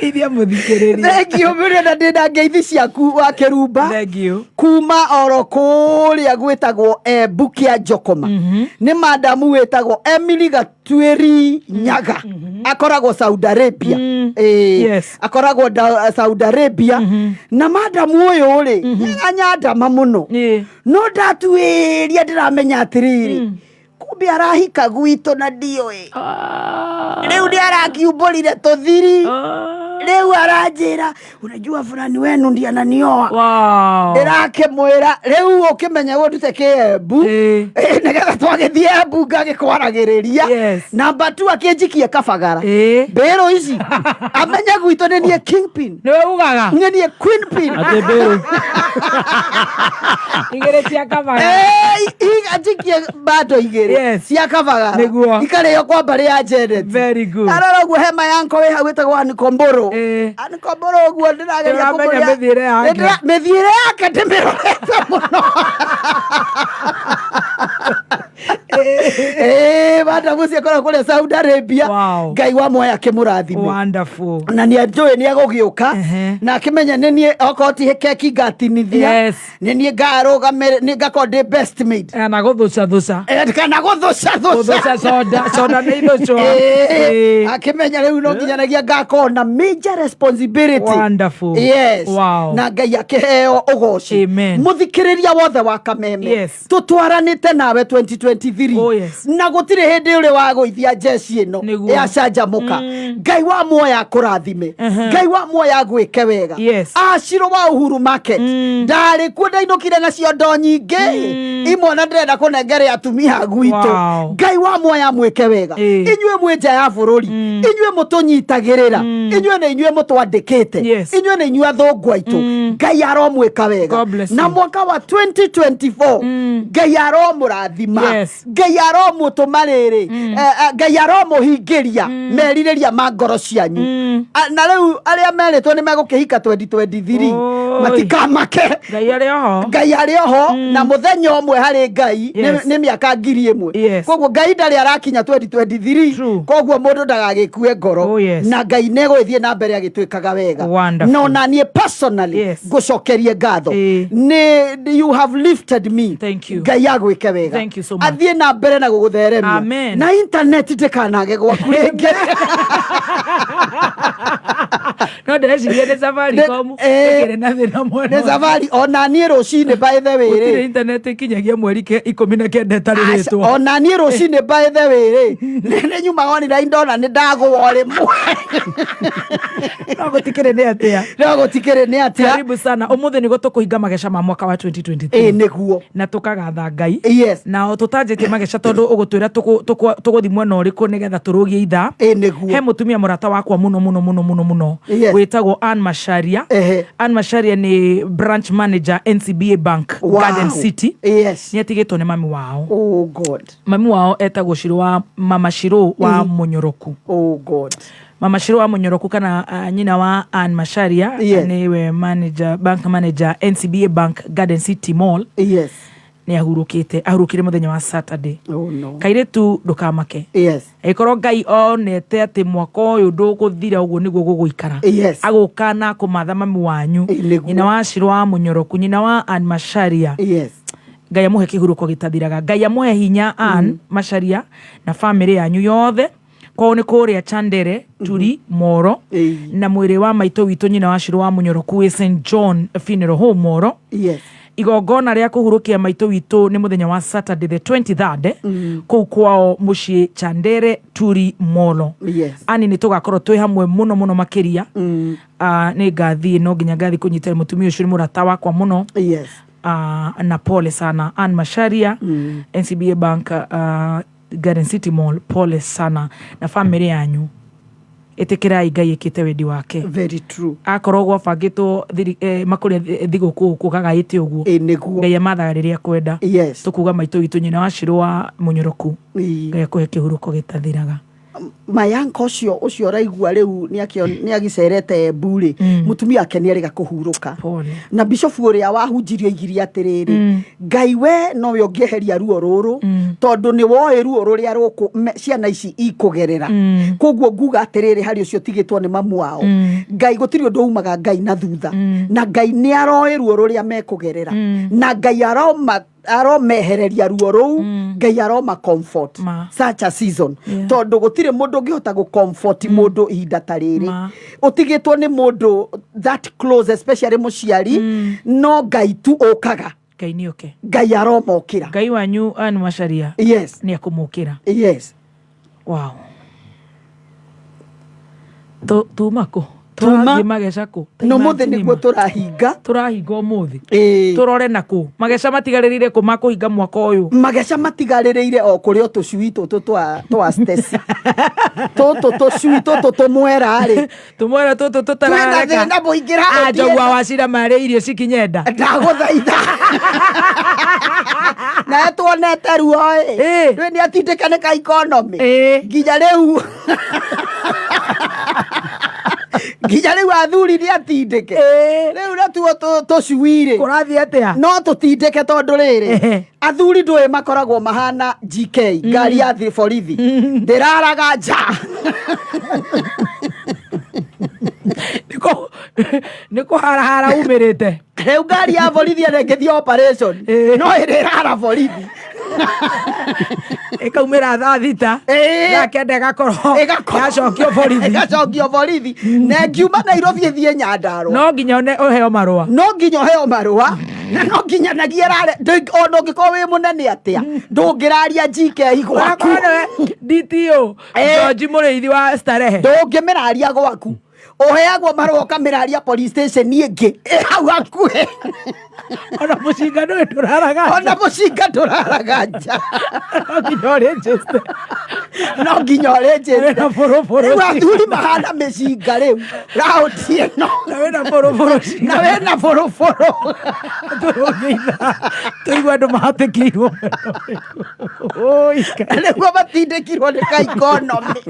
Iria mũthikĩrĩria. Thank you mũno na ndĩna ngeithi ciaku wa Kĩrumba. Thank you. Kuma oro kũrĩa gwĩtagwo Embu kĩa Njokoma. Nĩ madamu wĩtagwo Emily Gatwĩri Nyaga. Akoragwo Saudi Arabia. Yes. Akoragwo Saudi Arabia. Na madamu ũyũ rĩ nyandama mũno. No ndatuĩria ndĩramenya atĩrĩrĩ. Kumbe arahika gwitũ na ndioĩ. Rĩu nĩ arakiumbũrire tũthiri. Leo arajera unajua fulani wenu ndiye ananioa. Wow. Ndĩrakĩmwĩra rĩu ũkĩmenya gũtute Embu nĩgetha twagĩthiĩ Embu ngagĩkwaragĩrĩria. Yes. Namba 2 akĩnjikie kabagara. Mbero ici amenya gwitũ nĩ niĩ kingpin. Nĩwe ugaga? Nĩ niĩ queenpin. Ate mbero. Igĩrĩ cia kabagara. Anjikie bado igĩrĩ. Yes. Cia kabagara. Nĩguo. Ikarĩo kwa mbarĩ ya Janet. Very good. Arora ũguo hema yanko wĩ hau wĩtagwo Anikomboro. Anikomboro ũguo ndĩrageria kũmũria. Mĩthiĩre yake ndĩmĩrorete mũno. Bada mucio korwo kũrĩa Saudi Arabia. Ngai wa moya akĩmũrathime. Wonderful. Na nĩ njũĩ nĩ agũgĩũka na akĩmenya nĩ niĩ okorwo ti keki ngatinithia. Yes. Nĩ niĩ ngarũgamĩrĩra nĩ ngakorwo ndĩ best maid. Kana gũthũca. Kana gũthũca. Gũthũca soda nĩ ithũcwo. Akĩmenya rĩu no nginyanagia ngakorwo na major responsibility. Wonderful. Yes. Wow. Na Ngai akĩheo ũgooci. Amen. Mũthikĩrĩria wothe wa Kameme. Yes. Tũtwaranĩte nawe 2023. Oh yes. Na gũtirĩ hĩndĩ ũrĩ wa gũithia jeshi ĩno ya canjamũka. Ngai wa muoya akũrathime. Ngai wa muoya agwĩke wega. Yes. Acirũ wa Uhuru Market. Ndarĩ kuo ndainũkire na ciondo nyingĩ. Imwe na ndĩrenda kũnengere atumia gwitũ. Ngai wa muoya mwĩke wega. Inyuĩ mwĩ nja ya bũrũri. Inyuĩ mũtũnyitagĩrĩra. Inyuĩ nĩ inyuĩ mũtwandĩkĩte. Inyuĩ nĩ inyuĩ athũngũ aitũ. Ngai aromwĩka wega. Na mwaka wa 2024 Ngai aromũrathima. Ngai aromũtũma rĩrĩ. Ngai aromũhingĩria merirĩria ma ngoro cianyu. Na rĩu arĩa merĩtwo nĩ megũkĩhika 2023 matikamake. Ngai arĩ oho na mũthenya ũmwe harĩ Ngai nĩ mĩaka 1000. Koguo Ngai ndarĩ arakinya 2023. Koguo mũndũ ndagagĩkue ngoro. Na Ngai nĩgũthiĩ na mbere agĩtwĩkaga wega. No na niĩ personally ngũcokerie ngatho. You have lifted me. Thank you. Ngai agwĩke wega. Thank you so much. Athiĩ na mbere na gũgũtheremia. Amen. Na internet ndĩkanage gwaku rĩngĩ. No ndĩreciria nĩ Safaricom ĩkĩrĩ na thĩna mwena. Nĩ Safari ona niĩ rũcinĩ by the way rĩ. Gũtirĩ internet ĩkinyagia mweri 19 ĩtarĩ rĩtwa. Ona niĩ rũcinĩ by the way rĩ. Nĩ nyumaga online ndona nĩ ndagũa rĩmwe. No gũtikĩrĩ nĩ atĩa. No gũtikĩrĩ nĩ atĩa. Karibu sana. Ũmũthĩ nĩguo tũkũhinga mageca ma mwaka wa 2023. Nĩguo. Na tũkagatha Ngai. Yes. Na tũtanjĩtie mageca tondũ ũgũtwĩra tũgũthi mwena ũrĩkũ nĩgetha tũrũgie ithaa. Nĩguo. He mũtumia mũrata wakwa mũno wĩtagwo Ann Macharia. Ann Macharia nĩ branch manager NCBA Bank Garden City. Yes. Nĩ atigĩtwo nĩ mami wao. Oh God. Mami wao etagwo Shirũ wa Mama Shirũ wa Mũnyoroku. Oh God. Mama Shirũ wa Mũnyoroku kana nyina wa Ann Macharia nĩwe bank manager NCBA Bank Garden City Mall. Yes. ni ahurukire muthenya wa Saturday. Oh no. Kairitu ndukamake. Yes. Ikorwo Ngai onete ati mwaka uyu nduguthira uguo niguo guguikara. Yes. Agukana kumatha mami wanyu. Nyina wa Shiro wa Munyoroku, nyina wa Ann Macharia. Yes. Ngai amuhe kihuruko gitathiraga. Ngai amuhe hinya Ann Macharia na family yanyu yothe. Kwao ni kuria Chandere, Turi, Moro. Na mwiri wa maito witu nyina wa Shiro wa Munyoroku we St. John Funeral Home Moro. Yes. Igongona ria kuhurukia maito witu ni muthenya wa Saturday the 23rd kuu kwao mucii Chandere, Turi, Moro. Yes. Ani ni tugakorwo twi hamwe muno makiria. Ni ngathi no nginya ngathi kunyitira mutumia ucio ni murata wakwa muno. Yes. Na pole sana Ann Macharia, NCBA Bank, Garden City Mall, pole sana na family yanyu. Itikirai Ngai ikite wendi wake. Very true. Akorwo gwabangitwo makuria thiguku kugagaite uguo. Niguo. Ngai amathaga riria kwenda. Yes. Tukuga maito witu nyina wa Shiro wa Munyoroku. Ngai akuhe kihuruko gitathiraga. Mayanka ucio raigua riu ni agicerete Mburi mutumia ake ni arega kuhuruka na bishop uria wahunjirio igiri atiriri Ngai we no we ongeheria ruo ruru tondu ni woe ruo ruria ruku ciana ici ikugerera koguo nguga atiriri hari ucio tigitwo ni mamu wao Ngai gutiri undu umaga Ngai na thutha na Ngai ni aroe ruo ruria mekugerera na Ngai aromehereria ruo ruu Ngai aroma comfort such a season tondu gutire mundu ngihota gu comfort mundu ihinda tariri utigitwo ni mundu that close especially muciari no Ngai tu okaga Ngai ni oke Ngai aromokira Ngai wanyu Ann Macharia yes ni akumukira yes wow tumako turathi mageca ku no muthe niguo turahinga umuthi turore naku mageca matigarĩrĩire ku makuhinga mwaka uyu mageca matigarĩrĩire o kuria tucui tutu twa stesi tutu tucui tutu tumwera ri tumwera tutu tutarareka na muingira ajogwa wacira mari irio cikinyenda ndaguthaitha na tuonete ruo rĩ ni atindĩkane ka economy nginya rĩu nginya rĩu athuri ni atindĩke rĩu natuo tucuire kurathi atia no tutindĩke tondu rĩrĩ athuri ndũĩ makoragwo mahana GK ngari ya borithi ndĩraraga nja niko harahara umirite rĩu ngari ya borithi arengithia operation no ĩrĩrara borithi ikaumira thaa thita na kenda gakorwo gacokio borithi na ngiuma Nairobi ithie Nyandarua no nginya uheo marua na no nginya nagierare ono ngiko wi munene atia ndungiraria GK gwaku DTO George Muriithi wa Starehe ndungimiraria gwaku uheagwo marua kamiraria police station ingi hau hakuhe ona mucinga nduraraga nja no nginya register athuri mahana mĩcinga rĩu raundi ĩno na wĩna boroboro tũigua andũ mahatĩkĩirwo nĩguo matindĩkirwo nĩ ka economy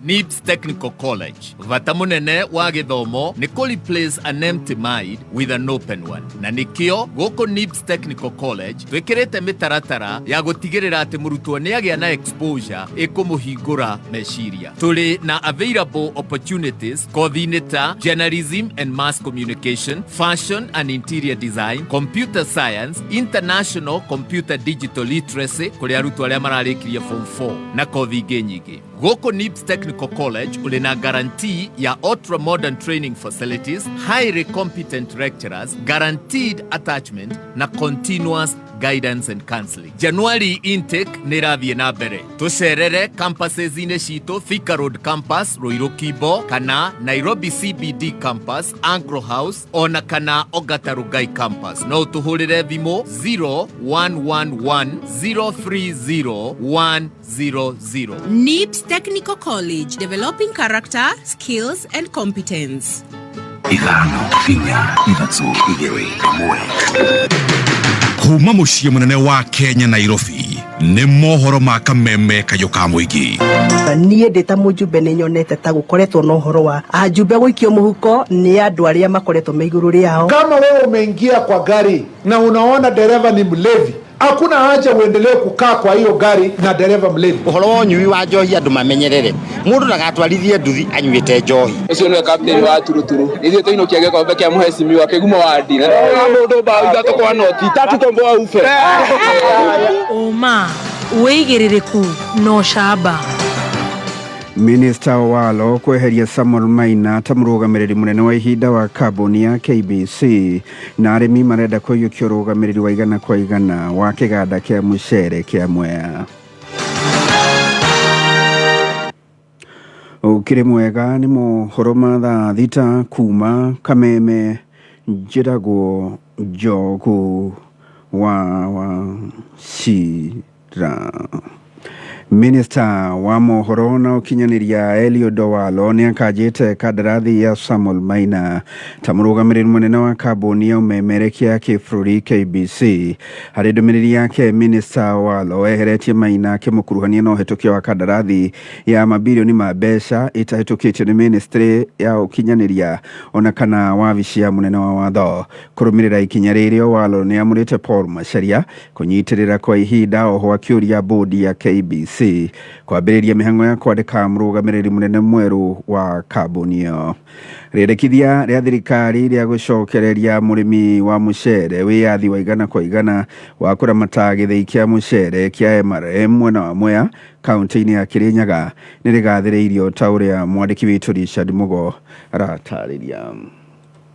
NIBS Technical College. Vata munene wa githomo ni ku replace an empty mind with an open one. Na nikio goko NIBS Technical College twikirite mitaratara ya gutigirira ati murutwo ni agia na exposure ikumuhingura meciria. Tuli na available opportunities kothi ta journalism and mass communication, fashion and interior design, computer science, international computer digital literacy kuri arutwo aria mararikiria form 4 na kothi ingi nyingi. Goko NIBS Technical College ulina guarantee ya ultra modern training facilities, highly competent lecturers, guaranteed attachment na continuous guidance and counseling. January intake nirathie na mbere. Tucerere campuses ine citu Thika Road campus, Ruiru Kibo, kana Nairobi CBD campus, Anglo House, ona kana Ongata Rongai campus. No tuhurire thimu 0111030100. NIBS Technical College, developing character, skills and competence. Ithano kinya ithatũ igĩrĩ ĩmwe kuma mũciĩ mũnene wa Kenya Nairobi nĩ mohoro ma kameme kayũ ka mũingĩ. Niĩ ndĩ ta mũjumbe nĩ nyonete ta gũkoretwo na ũhoro wa ajumbe gũikio mũhuko nĩ andũ arĩa makoretwo me iguru rĩao. Kama wewe umeingia kwa gari na unaona dereva ni mlevi, hakuna haja uendelee kukaa kwa hiyo gari na dereva mlevi. Ũhoro wa ũnyui wa njohi andũ mamenyerere. Mũndũ ndagatwarithie nduthi anyuĩte njohi. Ũcio nĩwe kapteni wa turuturu. Ithuĩ tũinũkia gĩkombe kĩa mũhecimiwa kĩgumo wa ndina. Mũndũ mbao ithatũ kwa noti. Tatu tombo wa ufe. Uma wĩigĩrĩrĩku no camba. Minister Walo kweheria Samuel Maina ta mũrũgamĩrĩri mũnene wa ihinda wa kambuni ya KBC na arĩmi marenda kũiyũkia ũrũgamĩrĩri wa igana kwa igana wa kĩganda kĩa mũcere kĩa Mwea. Ũkĩrĩ mwega nĩ mohoro ma thaa thita kuma Kameme, njĩragwo Njogu wa Cira. Minister wa mohoro na ũkinyanĩria Eliud Walo nĩ akanjĩte kandarathi ya Samuel Maina ta mũrũgamĩrĩri mũnene wa kambuni ya umemerekia kĩbũrũri KBC. Harĩ ndũmĩrĩri yake, Minister Walo eheretie Maina akĩmũkuruhania na ũhĩtũkia wa kandarathi ya mabilioni ma mbeca ĩtahĩtũkĩtio nĩ ministry ya ũkinyanĩria ona kana wabici ya mũnene wa watho. Kũrũmĩrĩra ikinya rĩrĩ, Walo nĩ amũrĩte Paul Macharia kũnyitĩrĩra kwa ihinda oho akĩũria bodi ya KBC kwambĩrĩria mĩhang'o ya kwandĩka mũrũgamĩrĩri mũnene mwerũ wa kambuni ĩyo. Rĩendekithia rĩa thirikari rĩa gũcokereria mũrĩmi wa mũcere wĩyathi wa igana kwa igana wa kũramata gĩthĩi kĩa mũcere kĩa MRM mwena wa Mwea kaunti-inĩ ya Kirinyaga nĩ rĩgathĩrĩirio ta ũrĩa mwandĩki witũ Richard Mugo aratarĩria.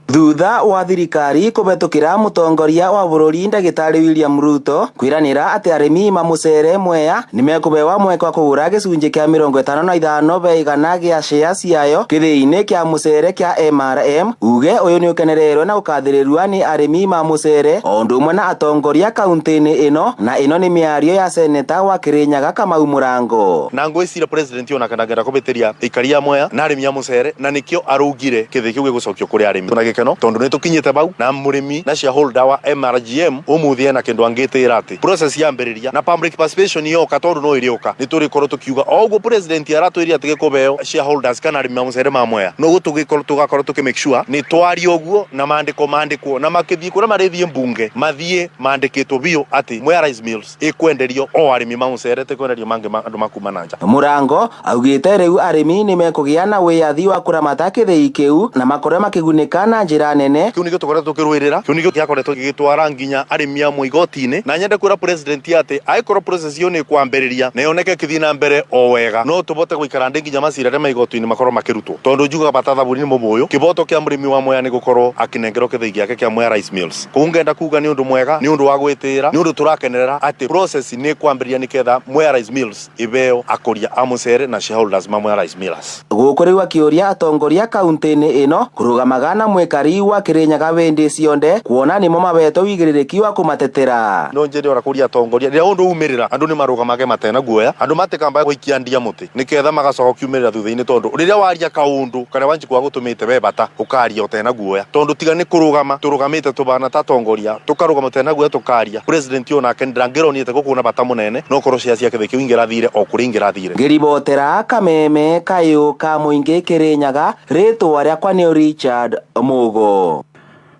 Thutha wa thirikari kũbetũkĩra mũtongoria wa bũrũri Ndagĩtarĩ William Ruto kwiranĩra atĩ arĩmi ma mũcere Mwea nĩ mekũbewa mweke wa kũgũra gĩcunjĩ kĩa 55 be igana gĩa share ciayo gĩthĩi-inĩ kĩa mũcere kĩa MRM, uge ũyũ nĩ ũkenererwo na ũkathĩrĩrua nĩ arĩmi ma mũcere o ũndũ ũmwe na atongoria kaunti-inĩ ĩno, na ĩno nĩ mĩario ya seneta wa Kirinyaga Kamau Mũrango. Na ngwĩciria president ona kanagera kũbĩtĩria ikari ya Mwea na arĩmi a mũcere, na nĩkĩo araugire gĩthĩi kĩu gĩgũcokio kũrĩ arĩmi. Tondu nĩ tũkinyĩte bau na mũrĩmi na shareholder wa MRGM ũmũthĩ na kĩndũ angĩtĩra atĩ process ya mbĩrĩria na public participation yoka tondu no ĩrĩoka nĩ tũrĩkorwo tũkiuga o ũguo president aratwĩria atĩ gĩkũbeo shareholders kana arĩmi a mũcere ma Mwea no tũgakorwo tũkĩ-make sure nĩ twaria ũguo na mandĩkwo na makĩthiĩ kũrĩa marĩthiĩ mbunge mathiĩ mandĩkĩtwo biũ atĩ Mwea Rice Mills ĩkwenderio o arĩmi ma mũcere tĩkwenderio mangĩ andũ makuma na nja. Mũrango augĩte rĩu arĩmi nĩ mekũgĩa na wĩyathi wa kũramata gĩthĩi kĩu na makorwo makĩgunĩka na njĩra nene. Kiu nĩkĩo tũkoretwo tũkĩrũĩrĩra, kiu nĩkĩo gĩakoretwo gĩgĩtwara nginya arĩmi amwe igoti-inĩ, na nyende kwĩra president atĩ angĩkorwo process ĩyo nĩ kwambĩrĩria na yoneke kĩthiĩ na mbere o wega, no tũbote gũikara ndĩ nginya macira arĩa ma igoti-inĩ makorwo makĩrutwo, tondũ njugaga bata thaburi-inĩ mũbũyũ kĩboto kĩa mũrĩmi wa Mwea nĩ gũkorwo akĩnengerwo kĩthĩi gĩake kĩa Mwea Rice Mills. Kũu ngenda kuga nĩ ũndũ mwega, nĩ ũndũ wa gwĩtĩĩra, nĩ ũndũ tũrakenerera atĩ process nĩ kwambĩrĩria nĩgetha Mwea Rice Mills ĩbeo akũria a mũcere na shareholders ma Mwea Rice Mills. Gũkũ rĩu akĩũria atongoria kaunti-inĩ ĩno kũrũgamaga na mwĩkari wa Kirinyaga wende cionde kuona nimo mabeto wigĩrĩrĩki wa kũmatetera. No njĩre ora kũria atongoria rĩrĩa ũndũ umĩrĩra andũ nĩ marũgamage matena guoya, andũ matikamba gũikia ndia mũtĩ nĩketha magacoka kiumĩrĩra thutha-inĩ, tondũ rĩrĩa waria kaũndũ kana wanji kwa gũtũmĩte we bata ũkaria ũtena guoya, tondũ tiga nĩ kũrũgama tũrũgamĩte tũbana ta atongoria tũkarũgama ũtena guoya tũkaria. President onake ndangĩronĩte gũkũna bata mũnene no korwo cia kĩthĩi kĩu ingĩrathire o kũrĩa ingĩrathire. Ngĩribotera Kameme kayũ ka mũingĩ Kirinyaga, rĩtwa rĩakwa nĩ Richard Mugo.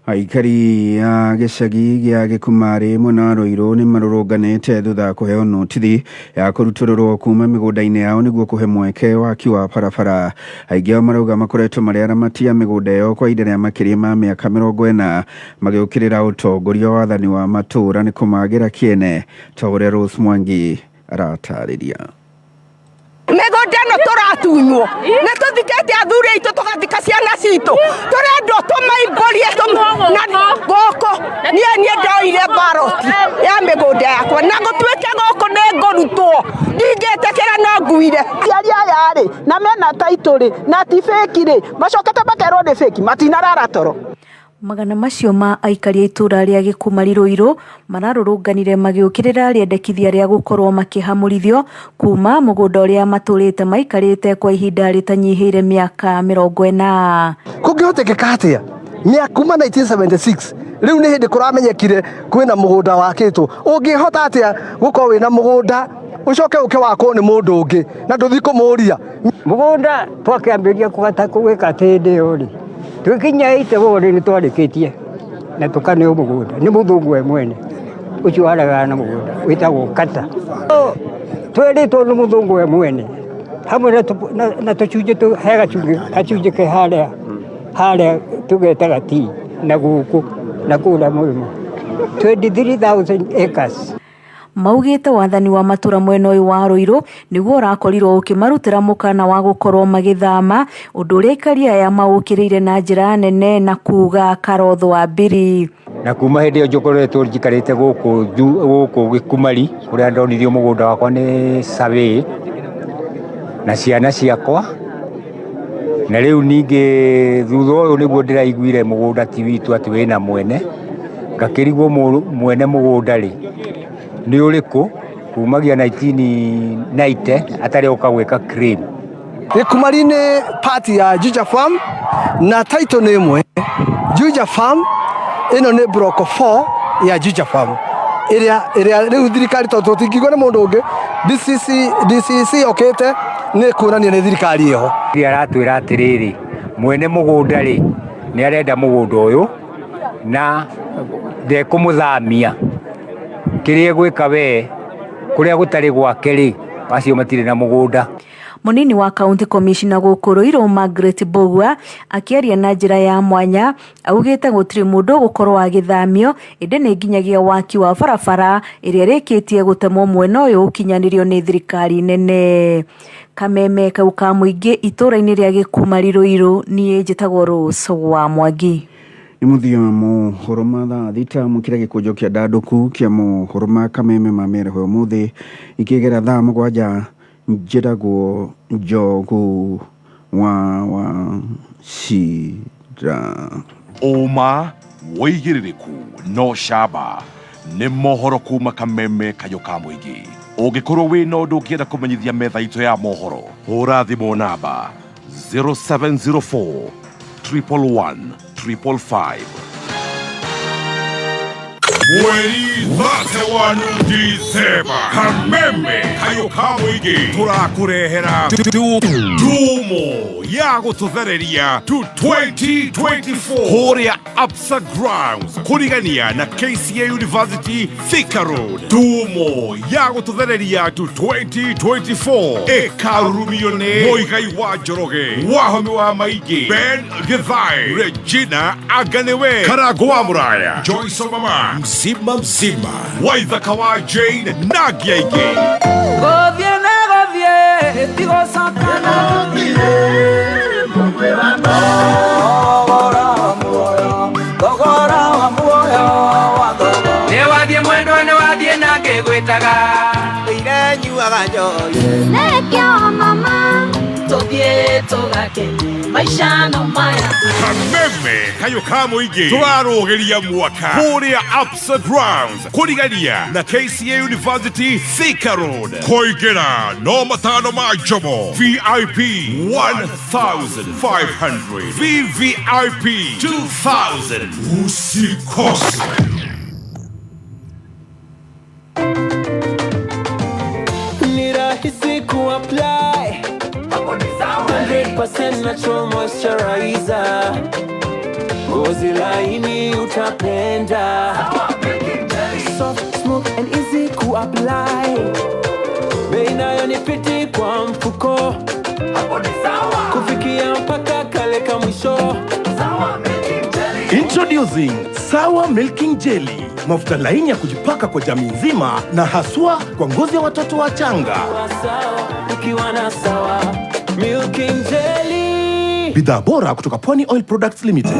Aikari a gĩcagi gĩa Gĩkumarĩ mwena wa Rũirũ nĩ marũrũnganĩte thutha wa kũheo notithi ya kũrutũrũrwo kuma mĩgũnda-inĩ yao nĩguo kũhe mweke waki wa barabara. Aingĩ ao marauga makoretwo marĩ aramati a mĩgũnda ĩyo kwa ihinda rĩa makĩria ma mĩaka 40 magĩũkĩrĩra ũtongoria wa wathani wa matũũra nĩ kũmagĩra kĩene, ta ũrĩa Rose Mwangi aratarĩria. Mĩgũnda ĩno tũratunywo nĩ tũthikĩte athuri aitũ tũgathika ciana citũ, tũrendwo tũmaimbũrie na gũkũ niĩ ndoire baroti ya mĩgũnda yakwa na gũtuĩke gũkũ nĩ ngũrutwo ndingĩtĩkĩra no nguire. Aciari aya rĩ na mena taitũ rĩ na ti fake rĩ macokete makerwo nĩ fake matinarara toro. Magana macio ma aikari a itũra rĩa Gĩkumari Rũirũ mararũrũnganire magĩũkĩrĩra rĩendekithia rĩa gũkorwo makĩhamũrithio kuma mũgũnda ũrĩa matũrĩte maikarĩte kwa ihinda rĩtanyihĩire mĩaka 40. Kũngĩhotekeka atĩa kuma 1976 riu ni hindi kuramenyekire kwina mugunda wakitwo ungihota atia gukorwo wina mugunda ucoke uke wakwo ni mundu ungi na nduthi kumuria mugunda twakiambiria kugata gwika tindi uri twikinya ite wori ni twarikitie na tukane mugunda ni muthungu we mwene ucio araga na mugunda witagwo kata tweritwo ni muthungu we mwene hamwe na tucunje tu hega achunje ke haria tugetaga ti na guku na kula murimo 23,000 acres. Maugite wathani wa matura mwena uyu wa Ruiru niguo rakorirwo ukimarutira mukana wa gukorwo magithama undu uria ikaria ya maukiriire na njira nene na kuga karotho wa mbiri na kuma hindi yo njokoretwo njikarite guku Gikumari kuria ndonithio mugunda wakwa ni survey na ciana ciakwa na riu ningi thutha uyu niguo ndiraiguire mugunda ti witu ati wina mwene ngakirigwo mwene mugunda ri ni uriku kumagia 1990 atari ukagwika claim Gikumari ni party ya Juja Farm na title ni imwe Juja Farm ino ni block 4 ya Juja Farm iria riu thirikari tondu tingigwa na mundu ungi DCC okete ni kuonania ni thirikari iho ria ratwira atiriri mwene mugunda ri ni arenda mugunda uyu na de kumuthamia kirie gwika we kuria gutari gwake ri acio matire na mugunda. Munini wa County Commissioner guku Ruiru Margaret Bogua akiaria na njira ya mwanya augite gutiri mundu gukorwo agithamio inde ni nginyagia waki wa barabara iria rikitie gutemwo mwena uyu ukinyanirio ni thirikari nene. Kameme kau ka muingi itura-ini ria Gikumari Ruiru nie njitagwo Rose wa Mwangi. Ni muthia mohoro ma thaa thita mukira gikunjo kia ndanduku kia mohoro ma kameme ma mereho muthi ikigera thaa mugwanja njitagwo Njogu wa Shira. Oma woigiririku no shaba ni mohoro kuma kameme kayo ka muingi. Ungikorwo wina undu ungienda kumenyithia metha itu ya mohoro hura thimu namba 0704 111 555. Mweri 31 Disemba kameme kayo ka muingi turakurehera tumo ya gututhereria to 2024 huria Absa Grounds kurigania na KCA University Thika Road. Tumo ya gututhereria to 2024 ekarumione Moigai wa Njoroge Wahome wa Maigi Ben Githai Regina Aganewe Karago wa Muraya Joyce Mama mzima Waithaka wa Jane Nagiaige Godie tigo sakana Newadie mwendo newadie nage gwetaga Ire nyuaga Joyce Nekio mama Tobie togake maisha no maya kameme kayo ka muingi turarogeria mwaka huria Absa Grounds kurigania na KCA University Thika Road. Koigera no matano ma jomo VIP 1,500 VVIP 2,000 usikose. Ni rahisi kuapply 100% natural moisturizer. Ngozi laini utapenda. Soft, smooth and easy kuapply. Bei nayo ni fiti kwa mfuko. Kufikia mpaka kale ka mwisho. Introducing Sawa Milking Jelly. Mafuta laini ya kujipaka kwa jamii nzima na haswa kwa ngozi ya watoto wachanga. Ukiwa na Sawa Milking Jelly. Bidhaa bora kutoka Pwani Oil Products Limited.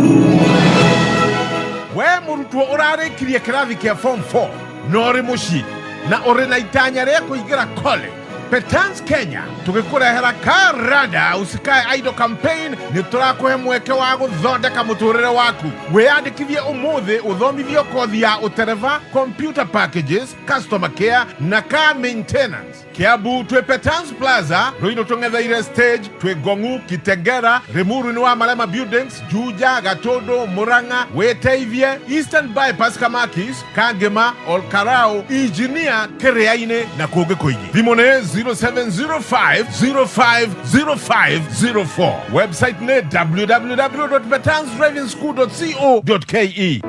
We murutwo urarikirie kirathi kia form 4 nori muci na uri na itanya ria kuingira college. Petans Kenya tugikurehera karada usikae idle campaign ni turakuhe mweke wa guthondeka muturire waku. Wiyandikithie umuthi uthomithio kothi ya utereva, computer packages, customer care na car maintenance. Kiabu twe Petans Plaza, Ruino Tongethaire Stage, twe Gongu, Kitengera, Rimuru Inua Malema Buildings, Juja, Gatodo, Muranga, Wetaivie, Eastern Bypass Kamakis, Kagema, Olkarao, Engineer, Kereaine, na Koge Koigi. Dimone 0705050504. Website ne www.betansdrivingschool.co.ke.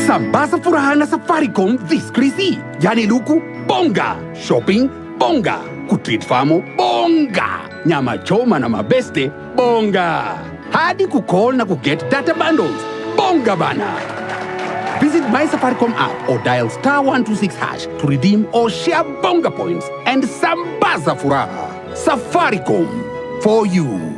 Sambaza furaha na Safaricom this Chrissy. Yani luku bonga, shopping bonga, kutreat famo bonga, nyama choma na mabeste bonga, hadi kucall na kuget data bundles bonga bana. Visit my Safaricom app or dial *126# to redeem or share bonga points and sambaza furaha. Safaricom, for you.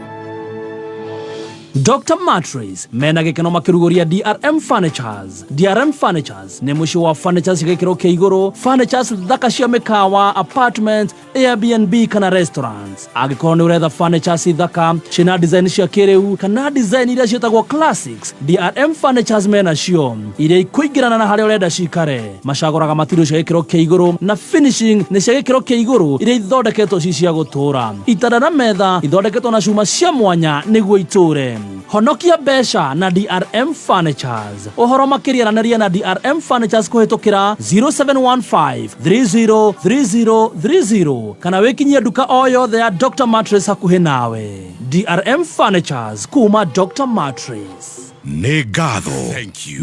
Dr. Mattress mena gikeno makirugoria DRM Furnitures. DRM Furnitures ni mwisho wa furnitures gikiro kia iguru, furnitures thaka cia mikawa, apartments, Airbnb kana restaurants. Agikoro ni uretha furnitures thaka cina design cia kiriu kana design iria cietagwo classics. DRM Furnitures mena cio iria ikuingirana na haria urenda cikare. Macagoraga material cia gikiro kia iguru na finishing ni cia gikiro kia iguru iria ithondeketwo ci cia gutura. Itanda na metha ithondeketwo na cuma cia mwanya niguo iture. Honokia Besha na DRM Furnitures. Ohoro makirianaria na DRM Furnitures kuhitukira 0715-303030 kana wikinyia duka o yothe ya Dr. Mattress hakuhi nawe. DRM Furnitures kuma Dr. Mattress. Nĩ ngatho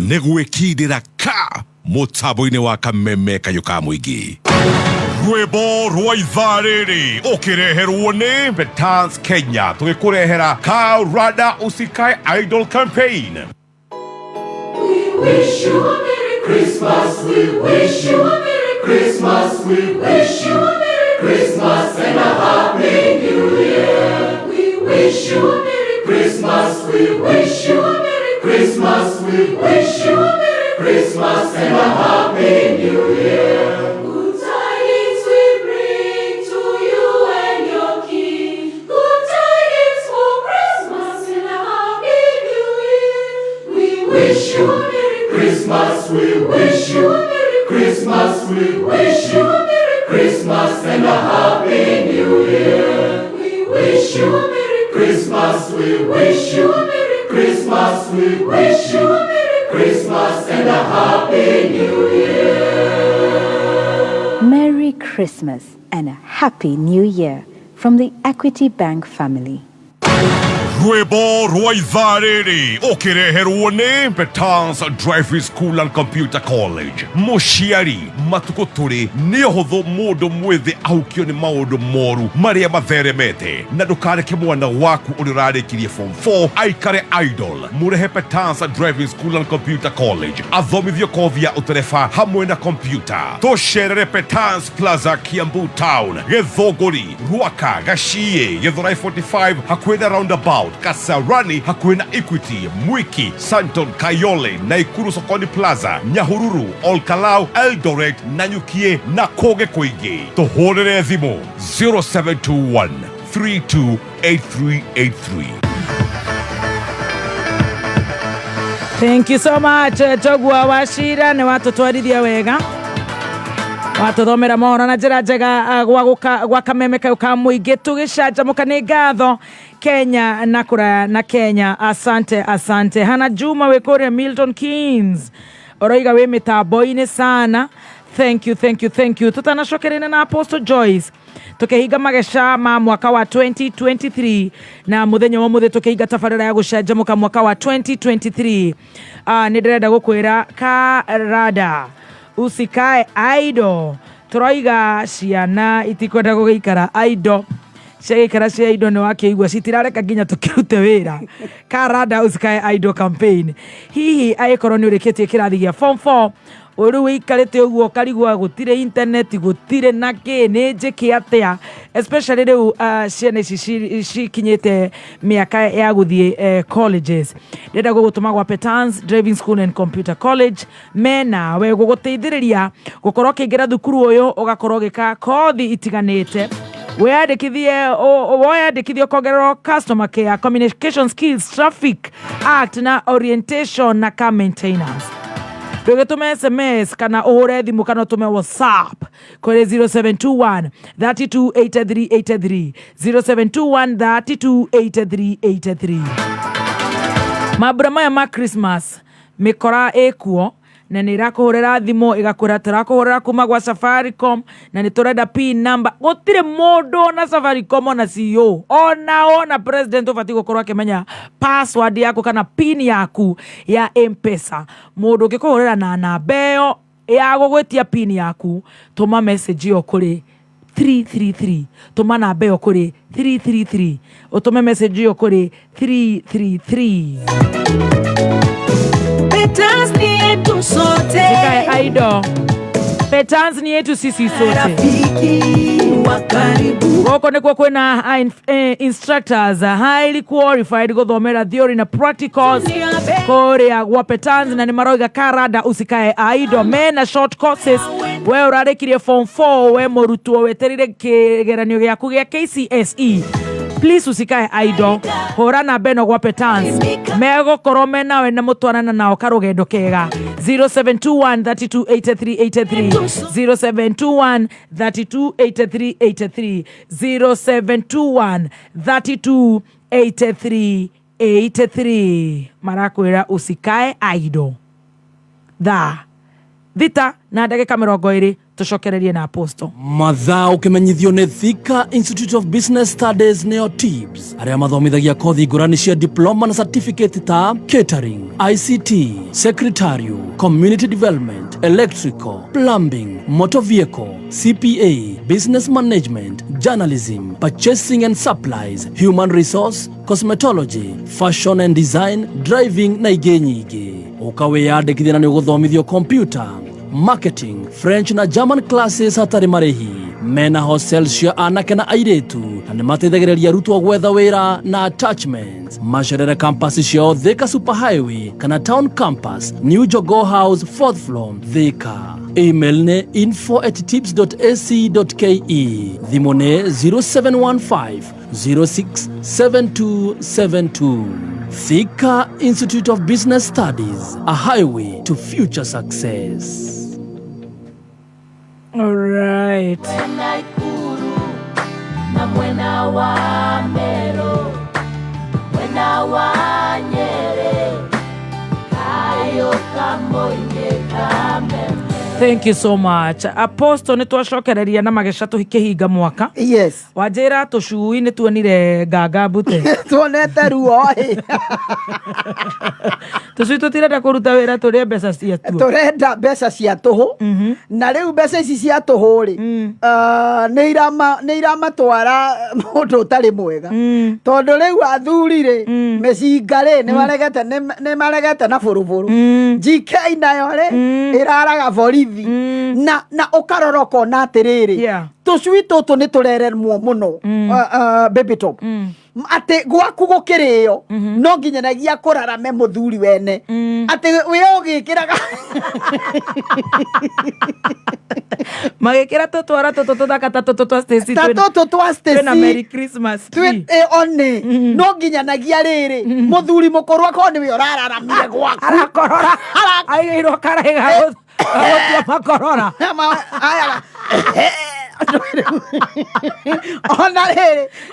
nĩ gwĩkindĩra ka mũtambo-inĩ wa kameme kayũ ka mũingĩ. Rwĩmbo rwa ithaa rĩrĩ ũkĩreherwo nĩ Petans Kenya, tũgĩkũrehera Ka Rada Usikae Idol Campaign. We wish you a Merry Christmas, we wish you a Merry Christmas, we wish you a Merry Christmas and a Happy New Year. We wish you a Merry Christmas, we wish you a Merry Christmas, we wish you a Merry Christmas and a Happy New Year. Wish you a Merry Christmas, we wish you a Merry Christmas, we wish you a Merry Christmas and a Happy New Year. We wish you a Merry Christmas, we wish you a Merry Christmas, we wish you a Merry Christmas and a Happy New Year. Merry Christmas and a Happy New Year from the Equity Bank family. Rwĩmbo rwa ithaa rĩrĩ ũkĩreherwo nĩ Petans Driving School and Computer College. Mũciari matukũ tũrĩ nĩ ũhũthũ mũndũ mwĩthĩ ahukio nĩ maũndũ moru marĩa matheremete, na ndũkareke mwana waku ũrĩa ũrarĩkirie form 4 aikare idol. Mũrehe Petans Driving School and Computer College athomithio kothi ya ũtereba hamwe na kompyuta. Tũcerere Petans Plaza, Kiambu Town, Gĩthũngũri, Ruaka, Gaciĩ, Gĩthũrai 45 hakuhĩ na roundabout, Kasarani hakuhĩ na Equity, Mwiki, Santon, Kayole, Naikuru Sokoni Plaza, Nyahururu, Olkalau, Eldoret, Nanyukie na Koge Koigi. Tũhũrĩre thimũ 0721 328383. Thank you so much. Jogwa Washira ni watutwarithia wega, watuthomera mohoro na njĩra njega gwa kameme kayũ ka mũingĩ. Tũgĩcanjamũka nĩ ngatho Kenya na kũraya na Kenya. Asante, asante. Hana Juma wĩkũrĩa Milton Keynes oroiga wĩ mĩtambo-inĩ sana. Thank you, thank you, thank you. Tutanacokerene na Apostle Joyce tukihinga magesha ma mwaka wa 2023 na muthenya wa muthe tukihinga tabarĩra ya gũcanjamũka mwaka wa 2023. Nĩ ndĩrenda gũkwĩra Ka Rada Usikae Idol, tũroiga ciana itikwenda gũgĩikara idol. Ciagĩikara cia idol nĩ wakĩigua citirareka nginya tũkĩrute wĩra. Ka Rada Usikae Idol Campaign. Hihi agĩkorwo nĩ ũrĩkĩtie kĩrathi gĩa form 4 ũrĩ wĩikarĩte ũguo karigua gũtirĩ internet, gũtirĩ na kĩ, nĩ njĩke atĩa, especially rĩu ciana ici cikinyĩte mĩaka ya gũthiĩ colleges. Ndĩrenda gũgũtũma gwa Petans Driving School and Computer College mena we gũgũteithĩrĩria gũkorwo kĩingĩra thukuru ũyũ ũgakorwo gĩka kothi itiganĩte. Weyandĩkithio kuongererwo customer care, communication skills, traffic act na orientation na car maintenance. Tugetume SMS kana uhure thimu kana tume WhatsApp kore 0721 328383 0721 328383. Mabura maya ma Christmas mikora ekuo na nirakuhurira thimu igakura turakuhurira kuma gwa Safaricom na niturenda pin number. Gutire mundu na Safaricom na CEO ona president ufati gukorwa akimenya password yaku kana pin yaku ya M-Pesa. Mundu ukikuhurira na namba iyo ya gugwitia pin yaku, tuma message yo kuri 333, tuma namba iyo kuri 333, utume message yo kuri 333. Petans ni yetu sote. Zikae aido. Petans ni yetu sisi sote. Rafiki wa karibu. Wako ni kwa kwena instructors highly qualified guthomera theory na practicals korea wa Petans na nimaroiga karada usikae aido mena short courses. We urarekirie form 4 we morutuo weterire kigeranio gyaku gya KCSE. Please usikae aido, hora na beno gwa Petans mego korome nawe na mutwarana nao karugendo kega 0721 328383 0721 328383 0721 328383 marakwira usikae aido. Thita na ndagika 20 tucokererie na aposto mathaa ukimenyithio ni Thika Institute of Business Studies neo TIBS aria mathomithagia kothi ngurani cia diploma na certificate ta catering, ICT, secretarial, community development, electrical, plumbing, motor vehicle, CPA, business management, journalism, purchasing and supplies, human resource, cosmetology, fashion and design, driving na ingĩ nyingĩ. Ukawiyandĩkithia na nĩũgũthomithio computer, marketing, French na German classes hatarĩ marĩhi. Mena hostels cia anake na airĩtu na nĩmateithagĩrĩria arutwo gwetha wĩra na attachments. Macerere campus ciao Thika Superhighway kana Town Campus, New Jogo House, 4th floor, Thika. Email ne info@tips.ac.ke. Thimo ne 0715 067272. Thika Institute of Business Studies, a highway to future success. All right. Mwena Ikuru na mwena wa Mero, mwena wa Nyere, kayo kamoine kameme. Thank you so much. Apostle nitwacokereria na magesha tuhikihinga mwaka. Yes. Wajira tucui nituonire nganga bute. Tuonete ruo. Tucui tutirenda kuruta wira turi mbeca cia tuo. Turenda mbeca cia tuhu. Na riu mbeca ici cia tuhu ri ni irama twara mundu utari mwega. Tondu riu athuri ri mecinga ri ni maregete na buruburu. GK nayo ri iraraga borithi na ukaroroko na atiriri tucui tutu ni turererwo muno baby top ate gwaku gukirio no nginyanagia kurarame muthuri wene ate we ugikiraga magikira tutwara tuthaka twa Stacy twa Stacy na Merry Christmas one no nginyanagia riri muthuri mukorwa ko ni we urararamia gwaku arakorora aigirwo karaiga Otia makorora. Aya.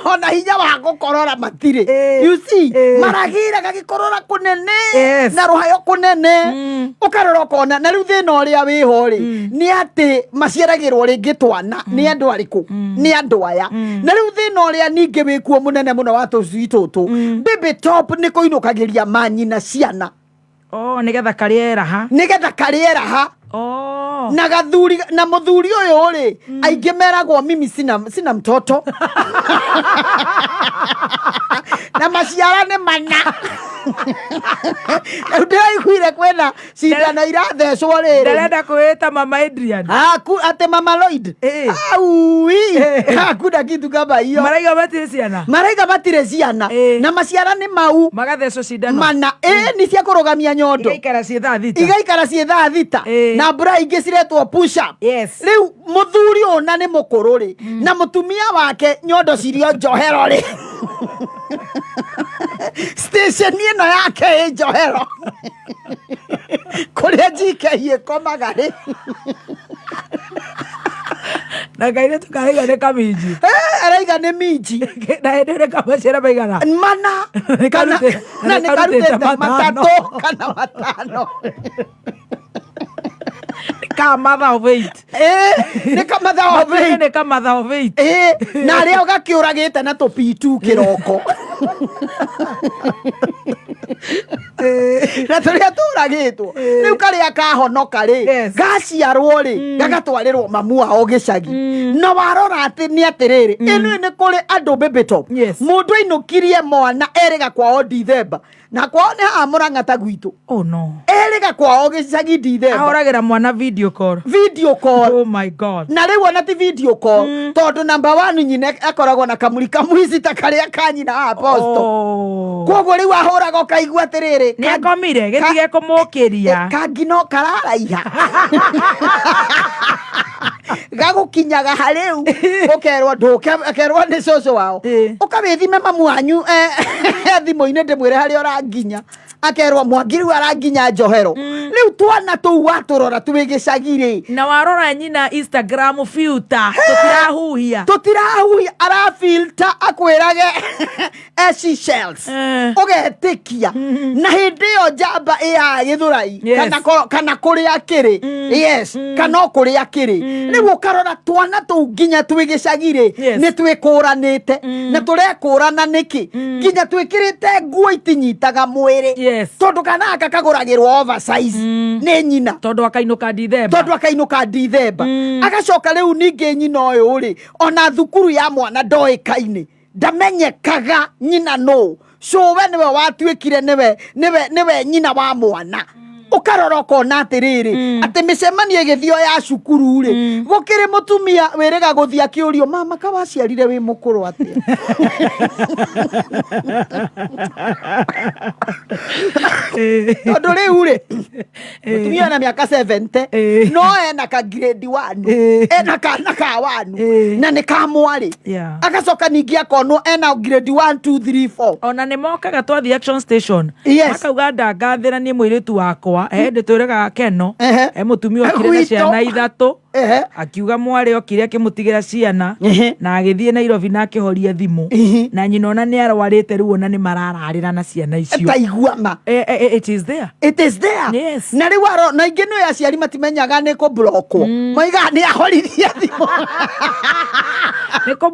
Ona hinya wa gukorora matire. You see, maragira gagikorora kunene na ruhayo kunene. Ukarora kona na riu thina uria wiho ri ni ati maciaragirwo ringi twana ni andu ariku ni andu aya na riu thina uria ningi wikuo munene muno wa tucui tutu baby top ni kuinukagiria manyi na ciana. Oh, nigetha kariera ha. Oh. Na gathuri na muthuri uyu ri aingi meragwo mimi sina mtoto. Na maciara ni mana. Ndiraiguire kwena cindano irathecwo riri. Ndarenda kwita mama Adrian. Ate mama Lloyd. Aui. Hakuna kitu kama hiyo. Maraiga batire ciana. Na maciara ni mau. Magathecwo cindano. Mana ni cia kurugamia nyondo. Igaikara cie thaa thita. Na mbura ingi ciretwo push up. Riu muthuri ona ni mukuru ri na mutumia wake nyondo cirio njohero ri. Station ino yake njohero. Kuria jike komaga ri. Na kaire tukaiga ne kamiji. Araiga ne miji. Na ende kama shera baigana. Mana. Kana na ne karute matatu kana matano. Mother of 8. Nika mother of 8. Nika mother of 8. Na ria ugakiuragite na tupitu kiroko. Na turia turagitwo. Riu karia kahonoka ri. Gaciarwo ri. Gagatwarirwo mamu wao gicagi. Na warora ati ni atiriri. Ino ni kuri andu baby top. Mundu ainukirie mwana eriga kwao Dithemba. Na kwao ni amurangata gwitu. Oh no. Eriga kwao gicagi Dithemba. Ahoragira mwana video call. Video call. Oh my god. Na riu ona ti video call. Tondu number 1 nyine akoragwo na kamuri kamwici ta karia kanyina aposto. Koguo riu ahoraga ukaigua atiriri. Ni akomire gitige kumukiria. Kangino kararaiha. Gagukinyaga hariu ukerwo ndukerwo ni coco wao. Ukabithime mamu wanyu thimu-ini ndimwire hari oranginya. Akerwa mwangiru aranginya njohero. Riu twana tu waturora tuwigicagire. Na warora nyina Instagram filter. Tutirahuhia ara filter akwirage Shells. Ugetikia. Na hindi yo jamba ya githurai kana kuri akiri. Yes, kana kuri akiri. Riu ukarora twana tu nginya twigicagire ni twikuranite na turekurana niki nginya twikirite nguo itinyitaga mwiri. Tondu kana aka kaguragirwo oversize ni nyina tondu akainuka Dithemba agacoka riu ningi nyina uyu ri ona thukuru ya mwana ndoikaine ndamenyekaga nyina no so we niwe watuikire niwe nyina wa mwana ukarora ukona atiriri ati micemania igithio ya cukuru ri gukiri mutumia wiriga guthia kiurio mama kawaciarire wi mukuru ati tondu riu ri mutumia na miaka 70 no ena ka grade 1 ena kana ka 1 na ni kamwari agacoka ningi akonwo ena grade 1 2 3 4 ona ni mokaga twathi action station akauga ndangathira ni mwiritu wakwa ende twiraga keno mutumia okire na ciana ithatu akiuga mwari okire akimutigira ciana na agithie Nairobi na akihoria thimu na nyina ona ni arwarite riu ona ni marararira na ciana icio taigua ma it is there yes na riu aro na ingi no yaciari matimenyaga ni ko bloko maiga ni ahorithia thimu ni ko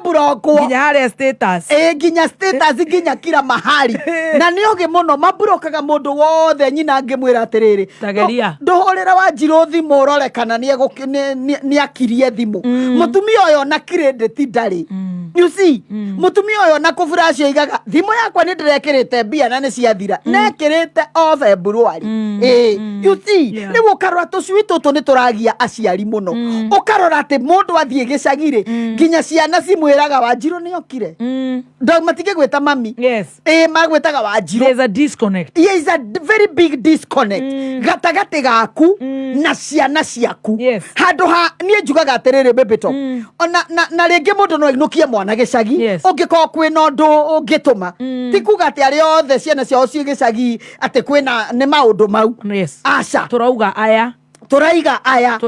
bloko nginya hare status nginya status nginya kila mahali na ni oge muno mabrokaga mundu wothe nyina ngimwira atiriri tageria nduhurira wa njiro thimu urore kana ni akirie thimu mutumia uyo na credit ndari you see mutumia uyo na kufurash igaga thimu yakwa ni ndirekirite bia na ni ciathira nekirite o February you see ni ukarora tucui tutu ni turagia aciari muno ukarora ati mundu athie gicagire nginya ciana cimwiraga Wanjiru ni okire ndo matige gwita mami magwitaga Wanjiru. There's a disconnect. There is a very big disconnect gatagati gaku na ciana ciaku handu ha nie njugaga atiriri baby top ona na ringi mundu no inukie mwana gicagi ungiko kwina undu ungituma ti kuga ati ari othe ciana ciao cie gicagi ati kwina ni maundu mau aca turaiga aya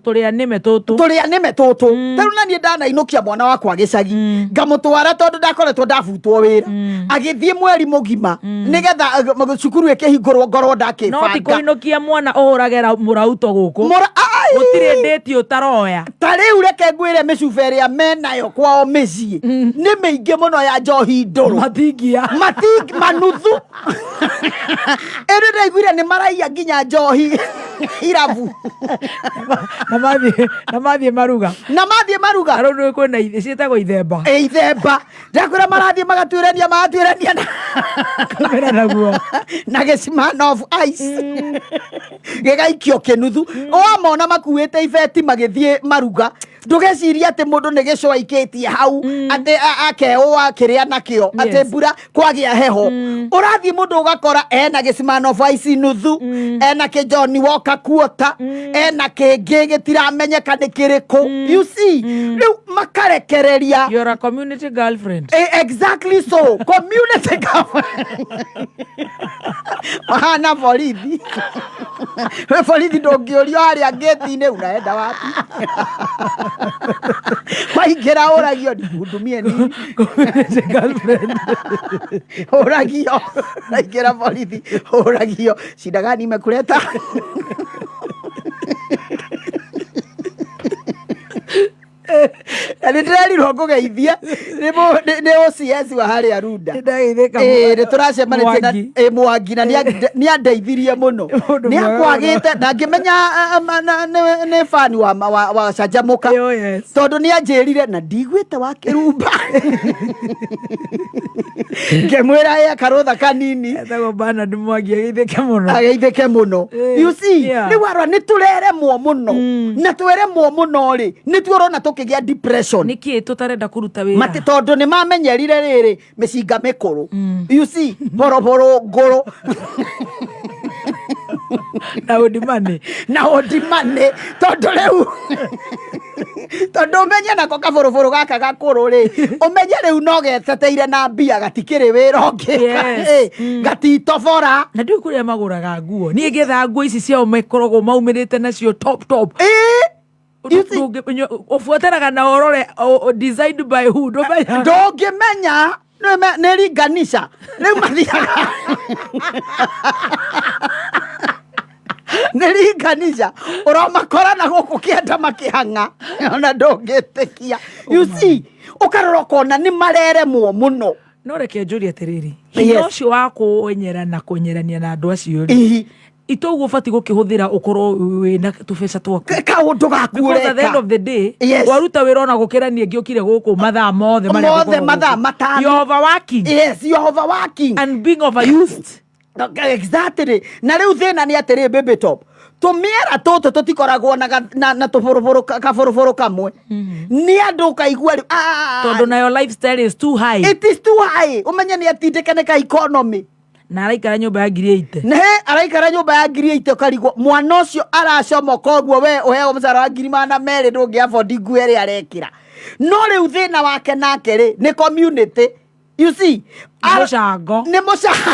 turia nime tutu taru na nie ndana inukia mwana wakwa gicagi ngamutwara tondu ndakoretwo ndafutwo wira agithie mweri mugima nigetha cukuru ikihingurwo ngorwo ndakifanga no ti kuinukia mwana uhuragera murauto guku gutire date utaroya tariu reke ngwire micuberi ya menayo kwao micii ni miingi muno ya njohi nduru matingia manuthu eri ndaiguire ni maraia nginya njohi irabu na mathie maruga aru kwina cietagwo ithemba ndakwira marathie magatuirania kamera naguo na gicimana of ice gigaikio kinuthu wamona makuite ibeti magithie maruga ndugeciria ati mundu ni gicoaikitie hau ati akeua kiria nakio ati mbura kwagia heho urathie mundu ugakora ena gicimana of ice nuthu ena kijoni woka kuota ena kingi gitiramenyeka ni kiriku you see riu makarekereria you're a community girlfriend exactly so community girlfriend Mahana borithi. We borithi ndũngĩũrio harĩa ngĩti-inĩ unaenda wapi? Waingĩra ũragio ndihudumie nini? Ũragio. Waingĩra borithi ũragio. Shida gani imekuleta? Nĩndĩrerirwo ngũgeithia nĩ OCS wa harĩa Runda. Nĩtũracemanĩtie Mwangi na nĩandeithirie mũno. Nĩakwagĩte na ngĩmenya nĩ fan wa Canjamũka tondũ nĩanjĩrire na ndigwĩte wa Kĩrumba. Ngĩmwĩra karũtha kanini ageithĩke mũno. You see, rĩu arwa nĩtũreremwo mũno na tweremwo mũno rĩ nĩtuorona tukĩgia depression. Niki tutarenda kuruta wĩra. Mati tondu ni mamenyerire riri mĩcinga mĩkũrũ. You see, boroboro ngũrũ. Na odimane tondu rĩu tondu ũmenye nako kaboroboro gaka gakũrũ rĩ ũmenye rĩu no geteteire na mbia gatikĩrĩ wĩra ũngĩ gatitobora. Na ndĩ kũrĩa magũraga nguo niĩ ngetha nguo ici ciao makoragwo maumĩrĩte nacio top ufuatanaga na orore designed by who ndũngĩmenya nĩringanisha rĩu mathiaga nĩringanisha ũromakora na gũkũ kĩenda makĩhang'a ona ndũngĩtĩkia. You see, ũkarora ũkona nĩ mareremwo mũno. No reke njũrie atĩrĩrĩ hinya ũcio wa kũenyera na kũenyerania na andũ acio rĩ itoguo ũbati gũkĩhũthĩra ũkorwo wĩna tũbeca twaku kaũndũ gaku ũreka. Because at the end of the day waruta wĩra ona gũkĩra niĩ ngĩũkire gũkũ mathaa mothe mathaa matano. You're overworking. Yes, you're overworking and being overused. Exactly. Na rĩu thĩna nĩ atĩrĩ baby top tũmĩera tũtũ tũtikoragwo na kaboroboro kamwe nĩ andũ kaigua rĩu tondũ nayo lifestyle is too high. It is too high. Ũmenye nĩ atindĩkane ka economy na araikara nyũmba ya 8,000. Ne araikara nyũmba ya 8,000 karigwo mwana ũcio aracomoka ũguo we ũheagwo mũcara wa 200 ndũngĩ afford nguo ĩrĩa arekĩra. No rĩu thĩna wake nake rĩ nĩ community. You see, mũcango nĩ mũcango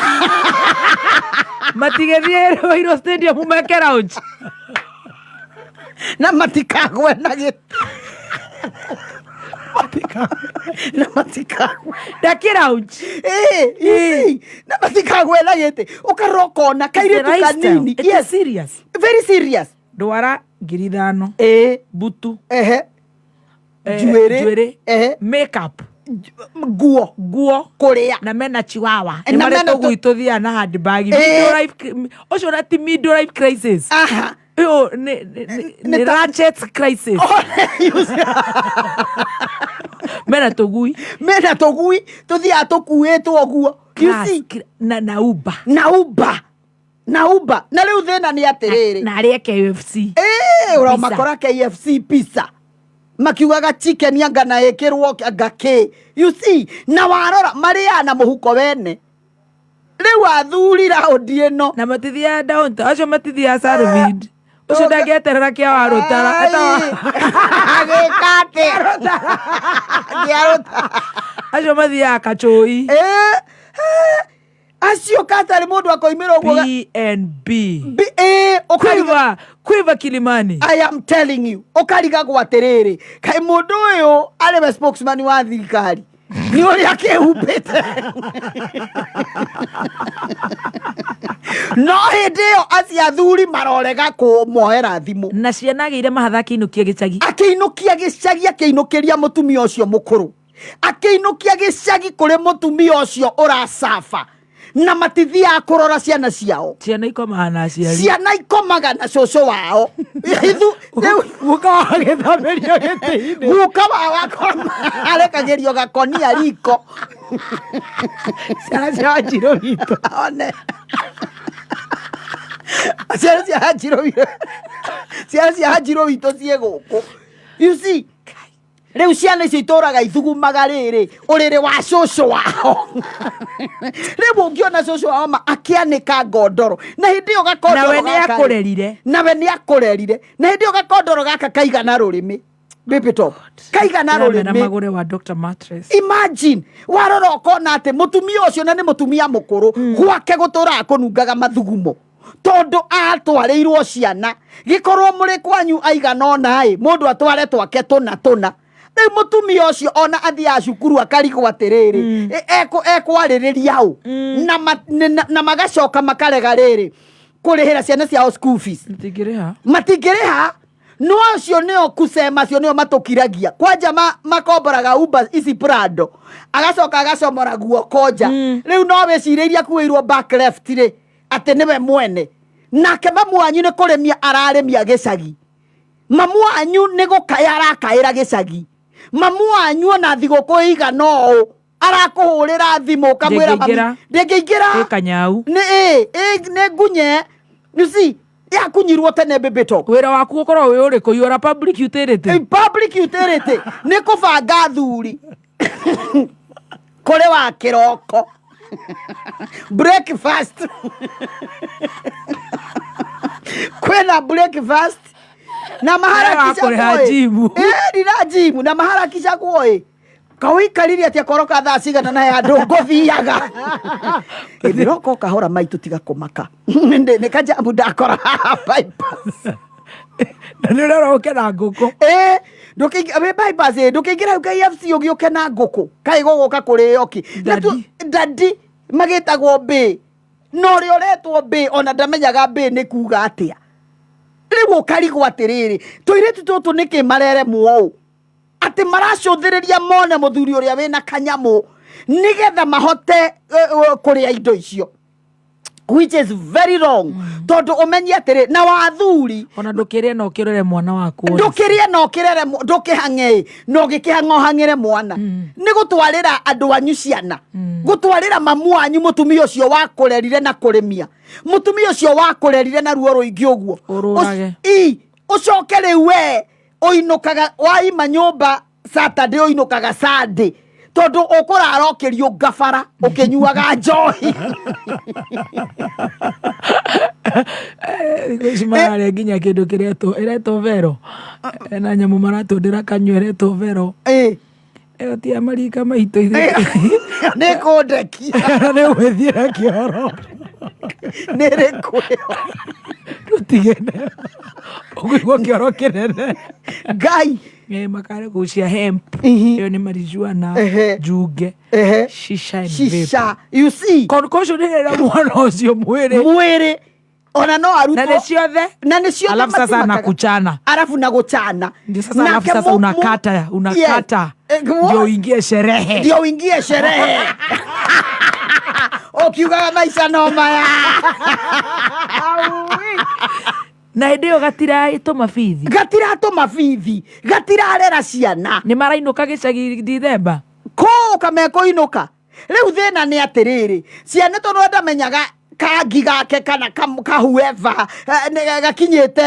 matigethie Roiro Stadium meke lounge na matikagwe na gĩtĩ na matikagwe lounge na matikagwe na gĩtĩ ũkaroko na kairĩtu kanini. Yes, serious, very serious. Ndwara 5,000 butu juere makeup nguo kuria na mena chiwawa ni mareto gwituthia na handbag ocio na ti middle life crisis yo ni ratchet crisis mena togui tuthia tukuitwo guo. You see, na uba na riu thina ni atiriri na ria KFC uramakora KFC pizza makiugaga chicken yanga na ekirwo ngake. You see, na warora maria na muhuko wene riu athurira odieno na matithia down acio matithia Sarvid ucio ndageterera kia warutara agikate acio mathia kachoi acio katari mundu akoimira uguo BNB quiver Kilimani. I am telling you ukariga gwatiriri kai mundu uyu ari spokesman wa thirikari ni uri akehubite no hĩndĩ aci athuri marorega kũmohera thimũ na ciana agĩire mahatha akĩinũkia gĩcagi akĩinũkĩria mũtumia ũcio mũkũrũ akĩinũkia gĩcagi kũrĩ mũtumia ũcio ũracafa na matithia kũrora ciana ciao. Ciana ikomaga na aciari. Ciana ikomaga na cũcũ wao. Guka wagĩthamĩrio gĩtĩ-inĩ. Guka arekagĩrio gakonia riko. Ciana cia Wanjirũ witũ. Ciana cia Wanjirũ witũ ciĩ gũkũ. You see, rĩu ciana icio itũraga ithugumaga rĩrĩ ũrĩrĩ wa cũcũ wao. Rĩu ũngĩona cũcũ wao akĩanĩka ngondoro na hĩndĩ ĩyo gakondoro nawe nĩ akũrerire na hĩndĩ ĩyo gakondoro gaka kaigana rũrĩmĩ baby top kaigana rurimi na magure wa Dr. Mattress. Imagine warora ukona ati mutumia ucio na ni mutumia mukuru gwake gutura kunungaga mathugumo tondu atwareirwo ciana gikorwo muri kwanyu aigana nai mundu atware twake tuna riu mutumia ucio ona athia cukuru akarigwo atiriri ekwaririria u na magacoka makarega riri kurihira ciana ciao school fees matingiriha no acio nio kusema acio nio matukiragia kwanja makomboraga Uber isi Prado agacoka agacomora guokonja riu no weciriria kuirwo back left ri ati niwe mwene nake mamu wanyu ni kuremia araremia gicagi mamu wanyu ni gukaya arakaira gicagi mamu wanyu na thiguku igana ũũ arakuhurira thimu kamwira mami ndingiingira ikanyau ni ngunye you see ya kunyirwo tene baby top wira waku ukorwo wi uriku you are public utility ni kubanga athuri kuri wa kiroko breakfast kwena breakfast na maharakisha jimu jimu na maharakisha kuoi kawikariria ati akoroka thaa cigana na andu nguthiaga iroko kahora maitu tiga kumaka ni kajamu ndakora bypass na ni rero ukena nguku bypass ndukingira KFC ugiuke na nguku kai guguka kuri oki dadi magitagwo B no ri uretwo B ona ndamenyaga B ni kuga atia riu ukarigwo atiriri tuiritu tutu niki marere muo ati maracuthiriria mone muthuri uria wina kanyamu nigetha mahote kuria indo icio which is very wrong tondu umenye atiri na wathuri ona ndukirie no kirere mwana waku ndukirie no kirere ndukihange no gikihango hangire mwana ni gutwarira andu anyu ciana gutwarira mamu wanyu mutumia ucio wakurerire na kurimia mutumia ucio wakurerire na ruo ruingi uguo ucoke riu we oinukaga waima nyumba Saturday oinukaga Sunday tondu ukurara ukirio gabara ukinyuaga njohi Gishimara ginya kindu kireto ereto vero na nyamu maratundira kanyu ereto vero eyo tia marika maito ne kodeki ne wethira kioro ne rekweo tutigene ogwo kioro kinene gai makare kucia hemp iyo ni marijuana juge shisha shisha you see konkosho ni era mwana ucio mwere ona no aruto na ni ciothe alafu sasa nakuchana alafu naguchana ndio sasa alafu sasa unakata ndio uingie sherehe okiuga maisha no maya na ndio gatiratuma bithi gatirarera ciana ni marainuka gicagi Dithemba ko kameko inuka riu thina ni atiriri ciana tondu ndamenyaga kangi gake kana kahueva gakinyite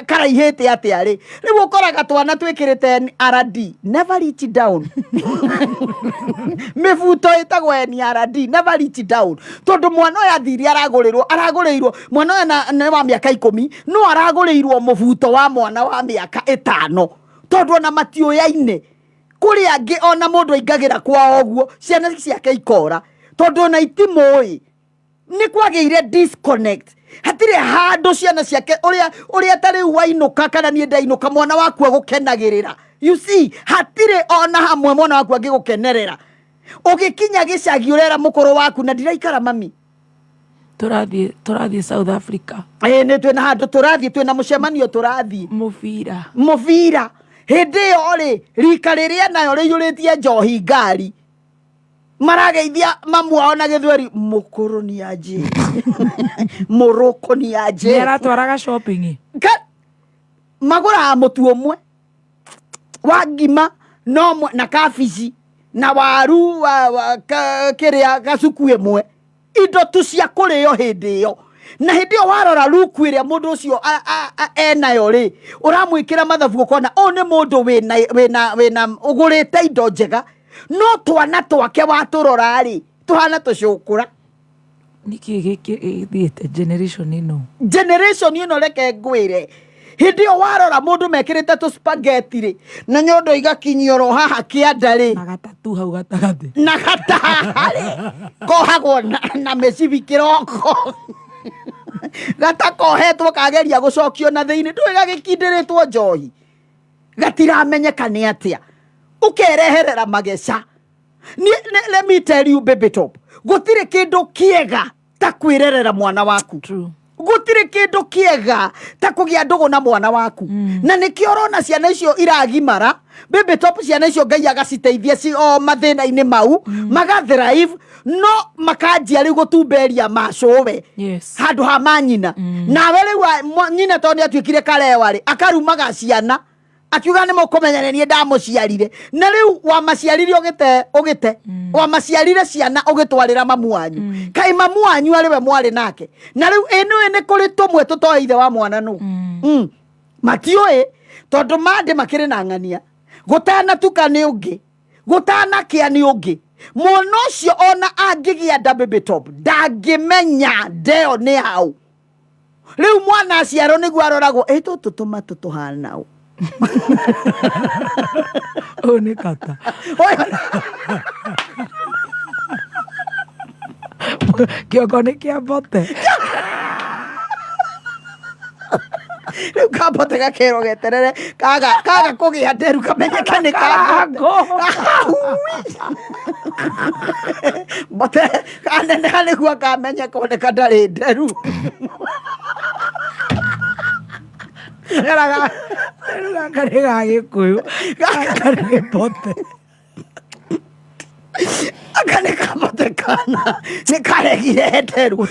karaihite atiari riu ukoraga twana twikirite RD never reach down mifuto itagwo RD never reach down tondu mwana ya thiri aragurirwo mwana ya wa miaka 10 no aragurirwo mufuto wa mwana wa miaka 5 tondu na matio yaine kuri angi ona mundu aingagira kwa oguo ciana ciake ikora tondu na itimoi ni kwageire disconnect hatire handu ciana ciake uria tari wainuka kana ni ndainuka mwana waku agukenagirira you see hatire ona hamwe mwana waku agigukenerera ugikinya gicagi urera mukuru waku na ndiraikara mami turathie South Africa ni twina handu turathie twina mucemanio turathie muvira hindi yo ri rika riria nayo riyuritie njohi ngari marageithia mamu wao na githweri mukuru ni aje moroko ni aje era twaraga shopping magura mutu omwe wa ngima no na kafici na waru kiria gacuku imwe indo tu cia kurio hindi yo na hindi yo warora luku iria mundu ucio enayo ri uramwikira mathabu ukona ni mundu wina ugurite indo njega no twana twake waturora ri tuhana tucukura niki thiete generation ino reke ngwire hindi o warora mundu mekirite tu spaghetti ri na nyondo igakinyoro haha kiandari na gatatu hau gatagati na gatari kohagwo na mecibi kiroko gatakohetwo kageria gucokio na thiini ndwe gagikindiritwo njohi gatiramenyeka ni atia ukereherera mageca let me tell you baby top gutire kindu kiega ta kwirerera mwana waku gutire kindu kiega ta kugia ndugu na mwana waku na nikio rona ciana icio iragimara baby top ciana icio Ngai agaciteithia ci o mathina-ini mau magathrive no makanjia riu gutumberia macowe handu ha manyina nawe riu nyina toni atuikire karewa ri akarumaga ciana akiuga ni mukumenyana nie ndamuciarire na riu wa maciarire ogite wa maciarire ciana ogitwarira mamu wanyu kai mamu wanyu ari we mwari nake na riu ene kuri tumwe tutoithe wa mwana nu matioi tondu mande makire na ng'ania gutana tuka ni ungi gutana kia ni ungi mwana ucio ona angigia baby top ndangimenya ndeo ni hau riu mwana aciaro niguo aroragwo tutu tumatu tuhana u One kata. Kioko ni kia bote. Riu kabote gakero geterere kaga kugia nderu kamenyeka ni kago bote kanene halikuwa kamenyeka one kadari nderu kare gagikuyu kare bote akane kabote kana ni karegire nderu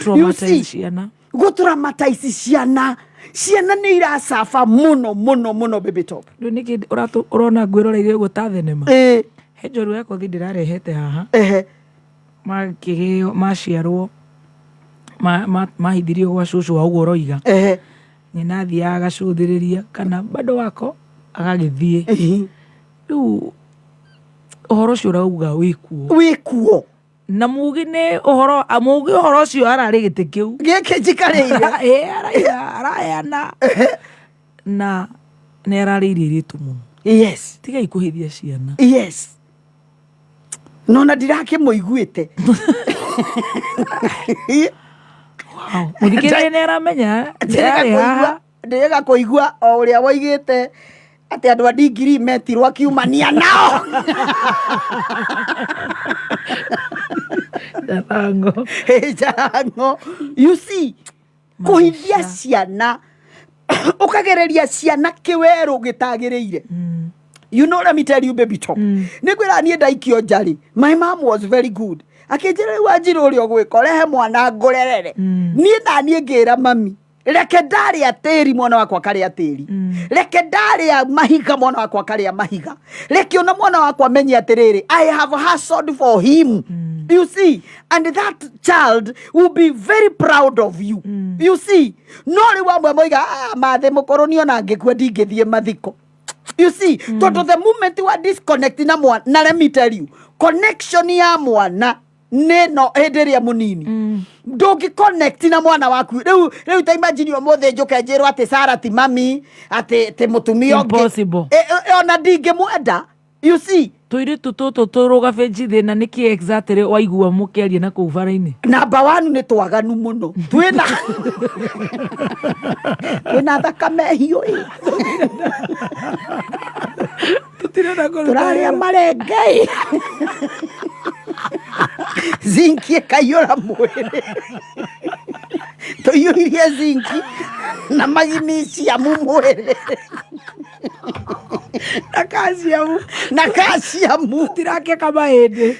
gutramatize ciana ni iracafa muno baby top ndu niki urona ngwiroreire uguo ta thenema he njoru yako thi ndirarehete haha makigio maciarwo mahithirio gwa cucu wa uguo roiga nyina thia agacuthiriria kana bado wako agagithie riu uhoro ucio urauga wikuo na mugi ni uhoro amugi uhoro ucio arari giti kiu giki njikariire arayana na ni arariire Airitu muno yes tiga ikuhithia ciana yes no na ndirakimuiguite wow muthikire ni aramenya ndiraga kuigua o uria waigite ati andu a digiri metirwo akiumania nao jarango you see kuhithia ciana ukagereria ciana kiweru gitagireire you know let me tell you baby top nigwira nie ndaikio njari my mom was very good akinjira wanjira urio gwikorehe mwana ngurerere nie ngira mami reke ndari atiri mwana wakwa kari atiri reke ndari mahiga mwana wakwa kari mahiga reke ona mwana wakwa menye atiriri I have hustled for him you see and that child will be very proud of you you see no ri wamwe moiga mathe mukoroni ona ngikwe ndingithie mathiko you see toto the moment you are disconnected na mwana na let me tell you connection ya mwana neno henderia munini ndungi connect na mwana waku riu ta imagine omothe njuke njirwo ati Sara ti mami ati mutumia impossible ona ndingimwenda you see tuiritu tutu turuga benji thina niki exactly waigua mukiaria na kuu bara-ini number 1 ni twaganu muno twina thakame hiyo turaria marenge zinki kayora mwere tuyuirie zinki na magnesium mwere na calcium tirake kama hende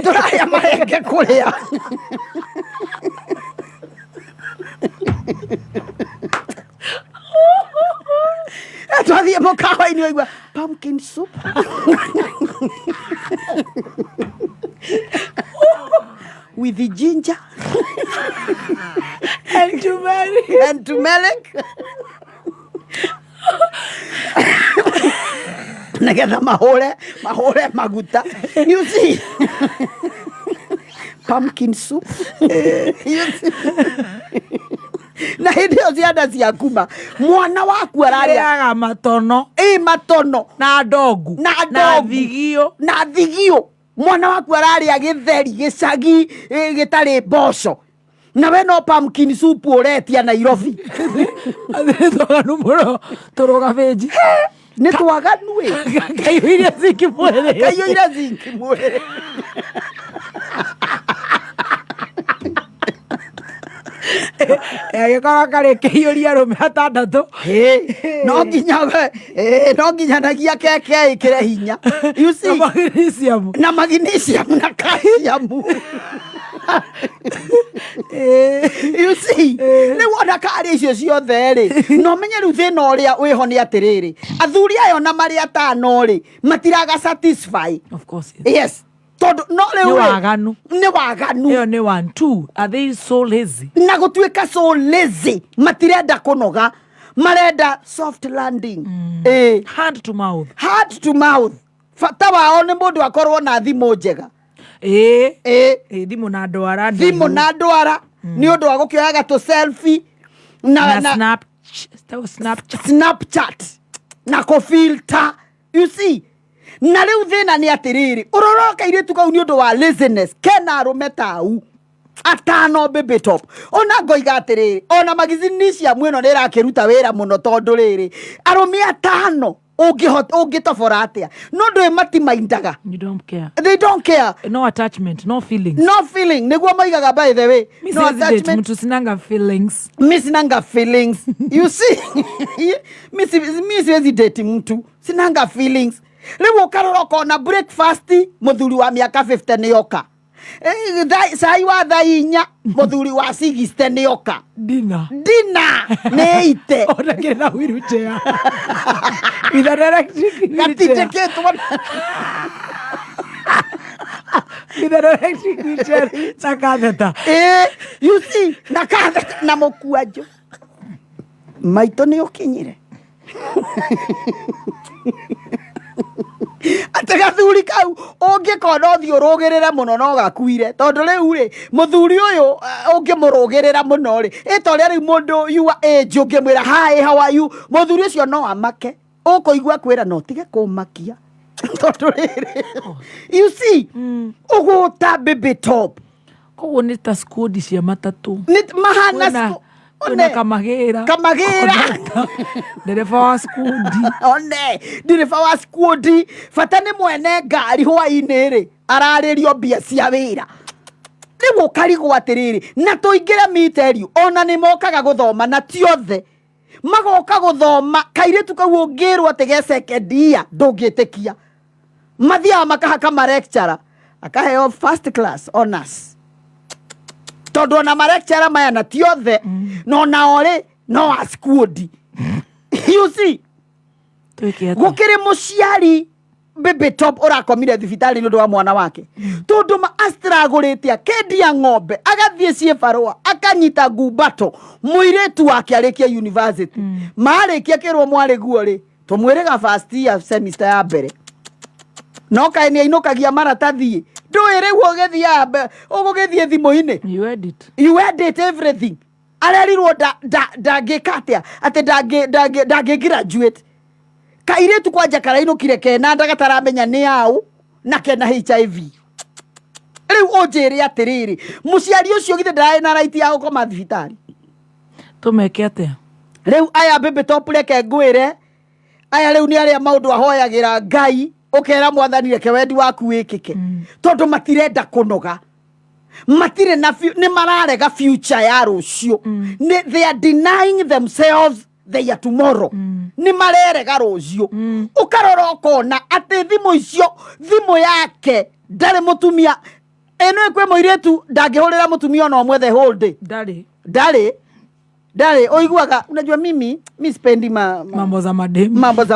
turaria marenge kuria twathie mukawa-ini waigua pumpkin soup with the ginger and turmeric nagetha mahore maguta you see pumpkin soup you see na ndio ziada ciakuma mwana waku araria matono matono na ndogu na thigio mwana waku araria githeri gicagi gitari mboco na we no pumpkin soup uretia Nairobi twaganu muno turuga beji ni twaganu kayo iria zikimwere agikora karekeiyuria rume atandatu no nginya nagia keke ikire hinya you see na magnesium na calcium you see ni wona kari icio ciothe ri no menye ru thina uria wiho ni atiriri athuri ayo na mari atano ri matiraga satisfy of course yes todo no le ni waganu iyo ni 1 2 are they so lazy na gutwika so lazy matirenda kunoga marenda soft landing hand to mouth fata wao ni mundu akorwo na thimu njega thimu na ndwara ni undu wa gukioyaga to selfie na Snapchat na ko filter you see na riu thina ni atiriri uroroka Airitu kau ni undu wa laziness kena rumetau atano baby top ona ngoiga atiriri ona magazine cia mweno ni rakiruta wira muno tondu riri arumi atano ungitobora atia no ndwe matimaindaga they don't care no attachment no feelings niguo maigaga by the way no attachment mtu sinanga feelings you see miss hesitate mtu sinanga feelings riwo karoroko na breakfast muthuri wa miaka 50 ni yoka sai wa thainya muthuri wa 60 ni yoka dina neite ona kena wheelchair with an electric wheelchair sakatheta you see nakatheta na mukuajo maito ni ukinyire atagathuri kau ungikona thiurugirira muno no gakuire tondu riu ri muthuri uyu ungimurugirira muno ri itoria riu mundu you age ungimwira hi how are you muthuri ucio no amake ukuigua kwira no tige kumakia tondu riri you see uguta baby top koguo ni ta skudi cia matatu ni mahana Una kamagira ndereba wa skudi fata ni mwene ngari hwaini ri araririo mbia cia wira ni gukarigo atiriri na tuingire miteri ona ni mokaga guthoma na tiothe magoka guthoma Kairitu kau ungirwo tege secondia ndungitikia mathia makahaka ma lecturer akaheo first class honors todo na malecturer maya na tiothe no na ore no askudi you see gukire muciari baby top urakomire thibitari nundu wa mwana wake tondu ma astraguritia kendia ng'ombe agathie cie barua akanyita ngumbato muiretu wake arikia university marikia kirwo mwari guo ri tumwirega first year semester ya mbere no kae ni ainukagia maratathi nduire guo gethia ugugithie thimu-ini you edit everything arerirwo ndangikatia ati ndangi graduate Kairitu kwanja karainukire kena ndagataramenya ni yau na kena HIV riu unjiri atiriri muciari ucio githe ndae na right ya gukoma thibitari tumeke atia riu aya baby top reke ngwire aya riu ni aria maundu ahoyagira Ngai ukera mwathani reke wendi waku wikike tondu matirenda kunoga matire na ni mararega future ya rucio they are denying themselves their tomorrow ni marerega rucio ukarora ukona ati thimu icio thimu yake ndari mutumia eno ekwe Airitu ndangihurira mutumia no mwethe whole day Dale oiguaga unajua mimi spendi mambo za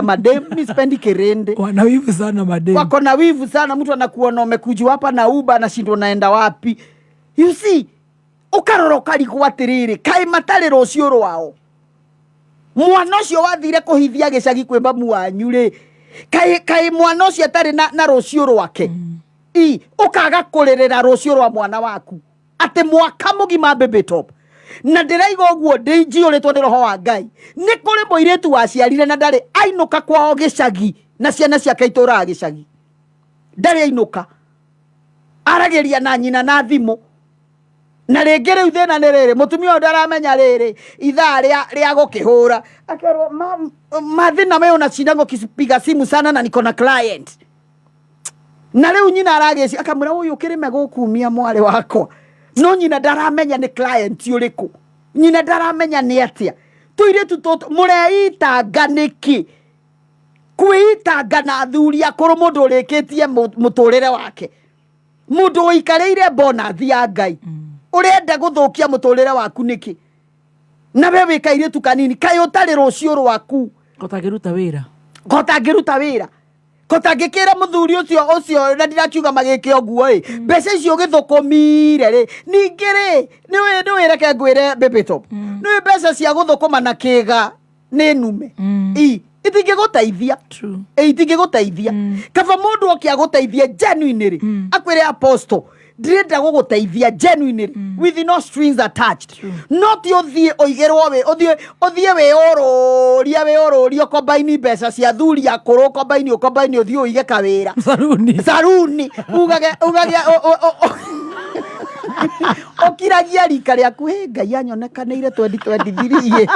madem mimi spendi kerende wana wivu sana madem wako na wivu sana mtu anakuona umekuja hapa na Uber na shindo naenda wapi you see ukarora kari kwatiriri kai matare rocio rwao mwana ucio wathire kuhithia gicagi kwi mamu wanyu ri kai mwana ucio atari na rocio rwake ukaga kuririra rocio rwa mwana waku ati mwaka mugima baby top na ndĩraigua ũguo njiyũrĩtwo nĩ roho wa Ngai nĩ kũrĩ mũirĩtu waciarire na ndarĩ ainũka kwao gĩcagi na ciana ciake itũũraga gĩcagi ndarĩ ainũka aragĩria na nyina na thimũ na rĩngĩ rĩu thĩna nĩ rĩrĩ mũtumia ũyũ ndaramenya rĩrĩ ithaa rĩa gũkĩhũra akerwo mathina meo na shida ngũkipiga simu sana na niko na client na rĩu nyina aragĩci akamwĩra ũyũ kĩrĩme gũkumia mwari wakwa no nyina ndaramenya nĩ client ũrĩkũ nyina ndaramenya nĩ atĩa tũirĩtu tũtũ mũreitanga nĩkĩ kwĩitanga na athuri akũrũ mũndũ ũrĩkĩtie mũtũrĩre wake mũndũ ũikarĩire bonathi ya Ngai ũrenda gũthũkia mũtũrĩre waku nĩkĩ na we wĩkairĩtu kanini kaĩ ũtarĩ rũciũ rwaku gotangĩruta wĩra kotangĩkĩra mũthuri ũcio na ndirakiuga magĩke ũguo mbeca icio gĩthũkũmire ningĩ nĩ wĩreke ngwĩre baby top nĩ mbeca cia gũthũkũma na kĩga nĩ nume itingĩgũteithia itingĩgũteithia kaba mũndũ okia gũteithia genuinely akwĩre apostle ndĩrenda gũgũteithia genuinely with no strings attached not ũthiĩ ũigĩrwo ũthiĩ wĩũrũria ũkombaini mbeca cia thuri akũrũ ũkombaini ũthiĩ ũige kawĩra saruni ugage okiragia rika rĩaku Ngai anyonekanĩire 2023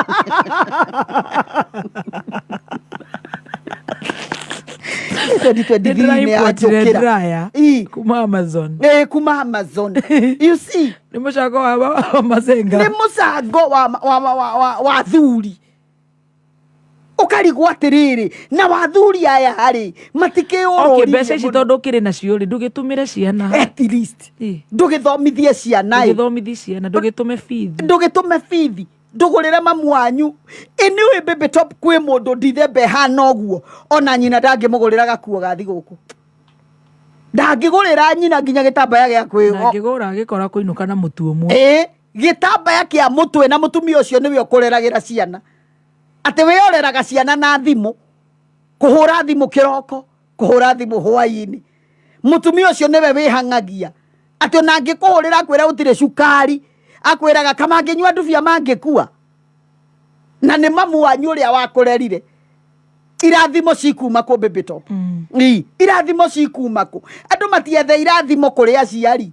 kuma Amazon you see ni mucango wa mazenga ni mucango wa thuri ukarigwo atiriri na wathuri aya hari matikĩũrũri mbeca ici tondũ kĩrĩ nacio rĩ ndũgĩtũmĩre ciana at least ndũgĩthomithie ciana ndũgĩtũme bithi ndugurire mamu wanyu iniwe baby top kwi mundu ndithembe hana uguo ona nyina ndangimugurira gakuo gathi guku ndangigurira nyina nginya gitambaya gya kwi ndangigura gikora kuinuka na mutu umwe gitambaya kia mutwe na mutumia ucio niwe ukureragira ciana ate weoreraga ciana na thimu kuhura thimu kiroko kuhura thimu hwaini mutumia ucio niwe wihangagia ate ona ngikuhurira kwira utire cukari akwiraga kama nginywa ndubia mangikua na nĩ mamu wanyu ũrĩa wakurerire irathimo cikuma ku baby top irathimo cikuma ku andũ matiethe irathimo kũrĩ aciari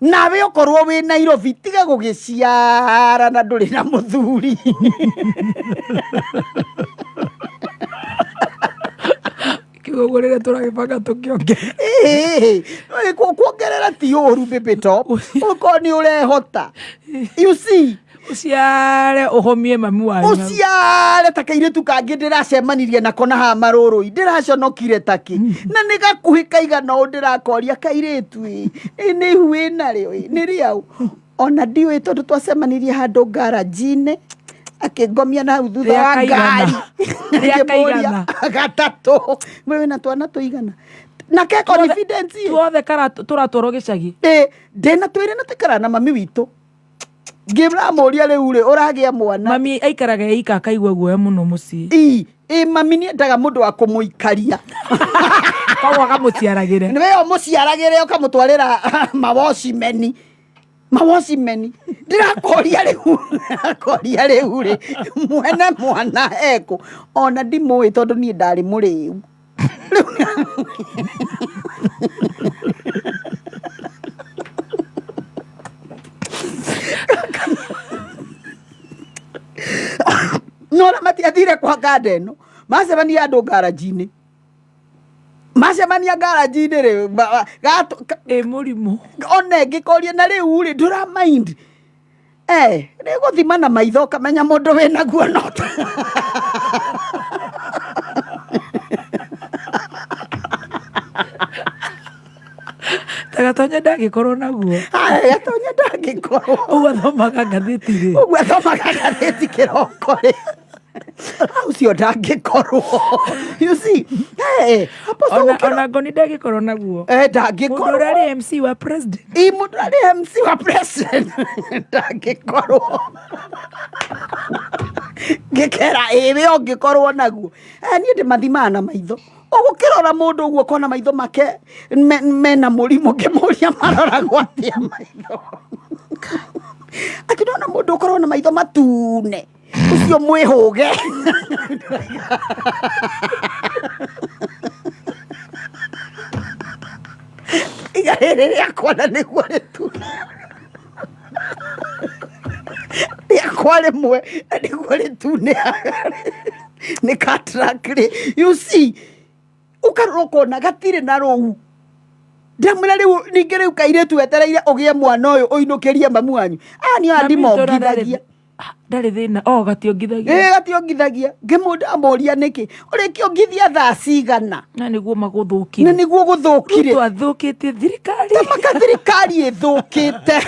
nawe ũkorwo wĩ Nairobi tiga gũgĩciara na ndũrĩ na mũthuri kigogorere turagibanga tukionge kuongerera ti ũru baby top uko ni urehota you see uciare uhomie mamu wanyu uciare takairitu kangĩ ndĩracemanirie nako na ha marũrũ ndĩraconokire taki na nĩ gakuhĩ kaigana ndĩrakoria kairitu nĩ ihu narĩo nĩ rĩau ona ndiũĩ tondũ twacemanirie handũ garage-inĩ akĩngomia na thutha wa ngari kaigana gatatũ mwe na twana tũigana na ke confidence tuothe kara turatoro gĩcagi ndĩna twĩrĩ na tĩkara na mami witũ ngĩmra mũria rĩu rĩ ũragĩa mwana mami aikaraga eika akaigua guoya mũno mũciĩ mami nĩ endaga mũndũ wa kũmũikaria koguo akamũciaragĩre nĩwe ũmũciaragĩre ũkamũtwarĩra mawocimeni ndĩrakoria rĩu rĩ mwene mwana eko ona ndimũĩ tondũ niĩ ndarĩ mũrĩu nora matiathire kwa garden macemania andũ garage-inĩ macemania garage-inĩ rĩ mũrimũ ona ngĩkoria na rĩu rĩ ndũra mind nĩ gũthima na maitho kamenya mũndũ wĩna guo nota Gatonya ndangĩkorwo naguo gatonya ndangĩkorwo ũguo athomaga ngathĩti rĩ kĩroko rĩ ucio ndangĩkorwo you see ona ngoni ndangĩkorwo naguo ndangĩkorwo mũndũ ũrĩa arĩ MC wa president mũndũ ũrĩa arĩ MC wa president ndangĩkorwo ngĩkera we ũngĩkorwo naguo niĩ ndĩmathimaga na maitho ũgũkĩrora mũndũ ũguo kona maitho make mena mũrimũ ngĩmũria maroragwo atĩa maitho Akidona mundu ukorwo na maitho matune ucio mwihuge igarere yakwa na niguo ritune yakwa rimwe na niguo ritune ni katrakri. You see, ukaroko na gatire na rou ndamwira riu ninge riu Airitu wetereire ugie mwana uyu uinukirie mamu wanyu ani andi mongithagia ndari thina gationgithagia gationgithagia ngimuda amoria niki urikiongithia thaa cigana na niguo maguthukire twathukite thirikari tamaka thirikari ithukite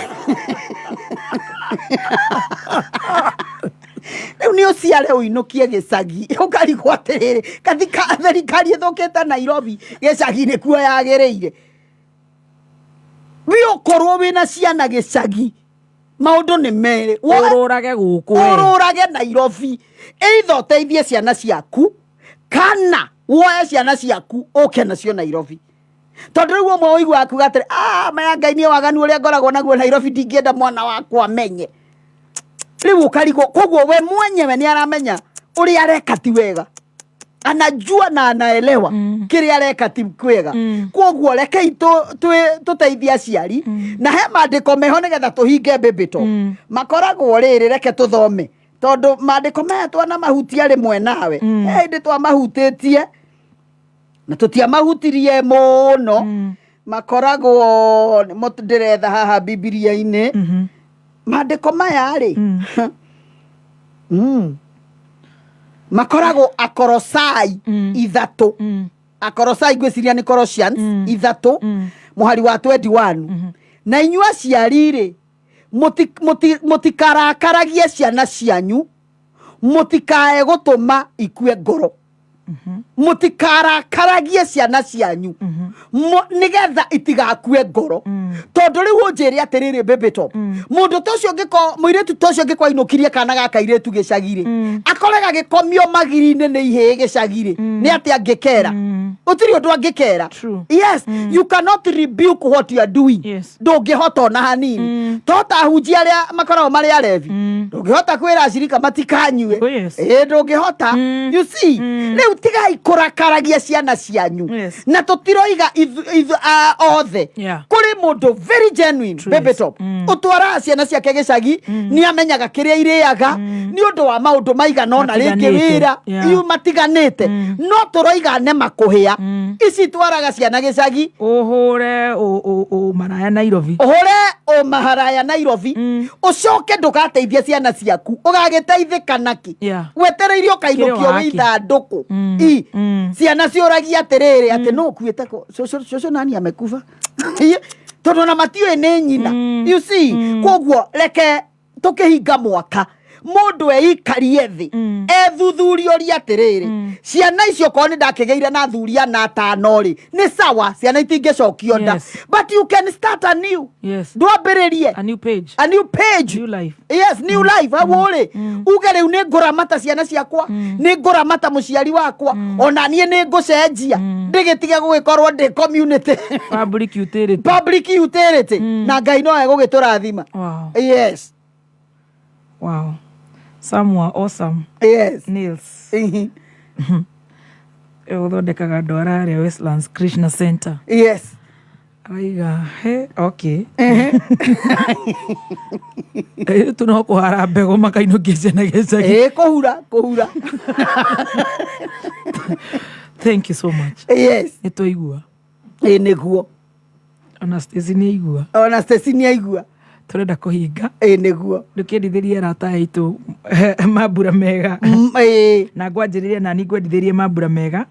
riu ni uciare uinukie gicagi ukarigwo atiriri kathika thirikari ithukite Nairobi gicagi ni kuo yagereire bio korwo wina ciana gicagi maundu ni mere ururage guku ururage Nairobi either teithie ciana ciaku kana woe ciana ciaku uke nacio Nairobi tondu riu mwe uigua aku gatire maya Ngai ni waganu uria ngoragwo naguo Nairobi ndingienda mwana wakwa amenye riu ukarigo koguo we mwenyewe ni aramenya uria areka ti wega anajua na anaelewa kiria areka ti kwega koguo rekei tuteithia ciari na he mandiko meho nigetha tuhinge mbibito makoragwo riri reke tuthome tondu mandiko maya twana mahutia rimwe nawe ndi twamahutitie na tutia mahutirie muno makoragwo ndiretha haha Bibilia-ini mandiko maya ri makorago akorosai ithatu akorosai gwiciria ni Colossians ithatu muhari wa 21 na inyua ciarire mutikarakaragie ciana cianyu mutikae gutuma ikue ngoro mutikarakaragie ciana cianyu nigetha itigakue ngoro tondu riu unjiri atiriri mbibito mundu tocio ngiko muiritu tocio ngiko inukirie kana gaka Airitu gicagire akorega gikomio magiri-ini ni ihe gicagire ni ati angikera utiri undu angikera. Yes, you cannot rebuke what you are doing. Ndungihota na hanini tota hunjia aria makoragwo mari arevi ndungihota kwira acirika matikanyue ndungihota. You see, riu tigai kurakaragia ciana cianyu na tutiroiga othe kuri mundu very genuine baby top utwara ciana ciake gicagi ni amenyaga kiria iriaga ni undu wa maundu maiganona ringi wira yu matiganite no turoiga ne makuhia ici twaraga ciana gicagi uhure o maraya Nairobi maharaya Nairobi ucoke ndugateithia ciana ciaku ugagiteithika naki wetereirio kainukio withanduku ciana ciuragia atiriri ati no kuite coco nani amekufa tondu na matio ni nyina. You see, koguo reke tukihinga mwaka mundu eikarie thi ethuthuria atiriri ciana icio ko ni ndakigeire na thuria na tanori ni sawa ciana itingicokio nda but you can start a new ndwambiririe a new page new life. Yes, new life awuri uge riu ni nguramata ciana ciakwa ni nguramata muciari wakwa ona nie ni ngucenjia ndigitige gugikorwo ndi community public utility na Ngai no egugiturathima. Yes, wow, somewhere awesome. Yes, Nils uthondekaga ndwara aria Westlands Krishna Center. Yes, aiga okay tuno kuhara mbego makainukia ciana gicagi kuhura thank you so much. Yes, nituigua niguo ona Stacy ni aigua turenda kuhinga niguo ndukendithirie rata aitu mambura mega na ngwanjiririe na ni ngwendithirie mambura mega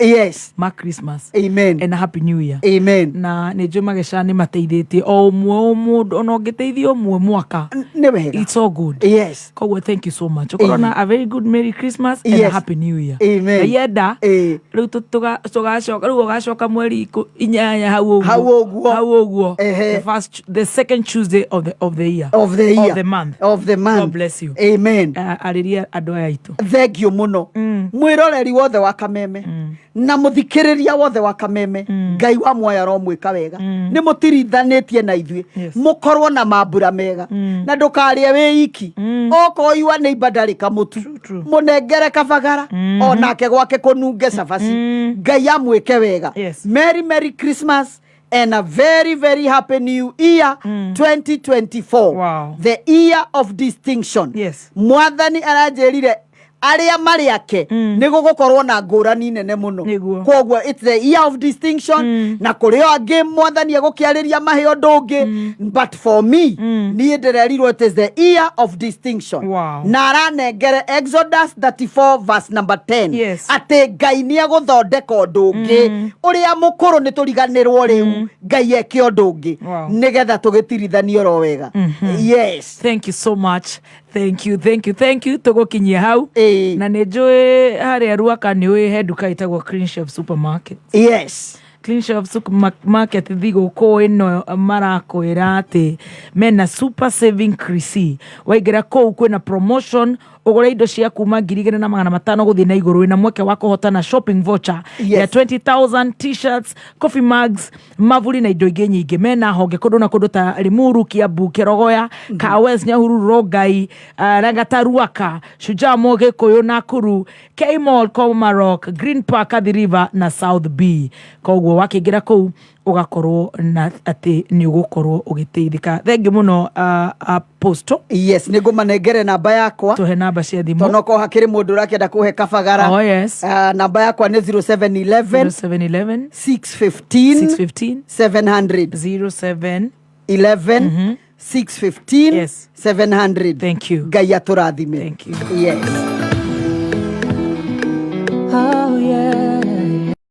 ma Christmas. Amen and happy new year. Amen. Na ni njuma gicani mateithitie o mundu ona ngiteithio mwe mwaka ni wega. It's all good. Yes, koguo thank you so much. Ukorona a very good Merry Christmas and a happy new year. Amen. Yenda riu tugacoka riu ugacoka mweri 8 hau uguo the second Tuesday of the year. Of the year. Of the month. Of the month. God bless you. Amen. Ariria andũ aya aitũ. Thank you muno. Mwiroreri wothe wa Kameme. Na muthikiriria wothe wa Kameme. Ngai wa muoya ro mwika wega. Ni mutirithanĩtie na ithuĩ. Mukorwo na mambura mega. Na ndukarie wi iki. Oko iwa nĩ ibadari kamutu. Munengere kabagara. Onake gwake kununge cabaci. Ngai amwike wega. Merry Christmas. And a very, very happy new year, 2024. Wow. The year of distinction. Yes. Mwathani arajerire aria mariake nigugukorwo na ngurani nene muno. Kogwo it's the year of distinction na kurio angi mwathani egukiariria maheo ndungi but for me ni ndirerirwo it is the year of distinction. Wow. Na aranengere Exodus 34 verse number 10. Yes. Ate Ngai ni eguthondeka ndungi uria mukuru ni turiganirwo riu Ngai eke ndungi nigetha tugitirithanio ro wega. Yes. Thank you so much. Thank you. Tugukinyia hau. Na nĩnjũĩ harĩa Ruaka nĩũĩ he nduka ĩtagwo Clean Shelf Supermarket. Yes. Clean Shelf Supermarket thigũkũ ĩno marakwĩra atĩ mena super saving Chrissy. Waingĩra kũu kwĩna promotion ugure indo cia kuma 2,500 guthii na iguru na mweke wa kuhotana shopping voucher ya 20,000 t-shirts, coffee mugs, mavuli na indo ingĩ nyingĩ. Mena honge kundu na kundu ta Limuru, Kiambu, Kerogoya, Kawes, Nyahururu, Rongai, Rangata, Ruaka, Shujaa, Gikuyu, Nakuru, K-Mall, Komarok, Green Park, Athi River na South B. Koguo wakingira kuu ugakorwo na ati ni ugukorwo ugiteithika. Thengi muno Aposto. Yes, nigumanengere namba yakwa. Tuhe namba cia thimu. Tonoko hakiri mundu rakienda kuhe kabagara. Oh yes. Namba yakwa ni 0711 615 700 0711 615 700. Thank you. Ngai aturathime. Thank you. Yes.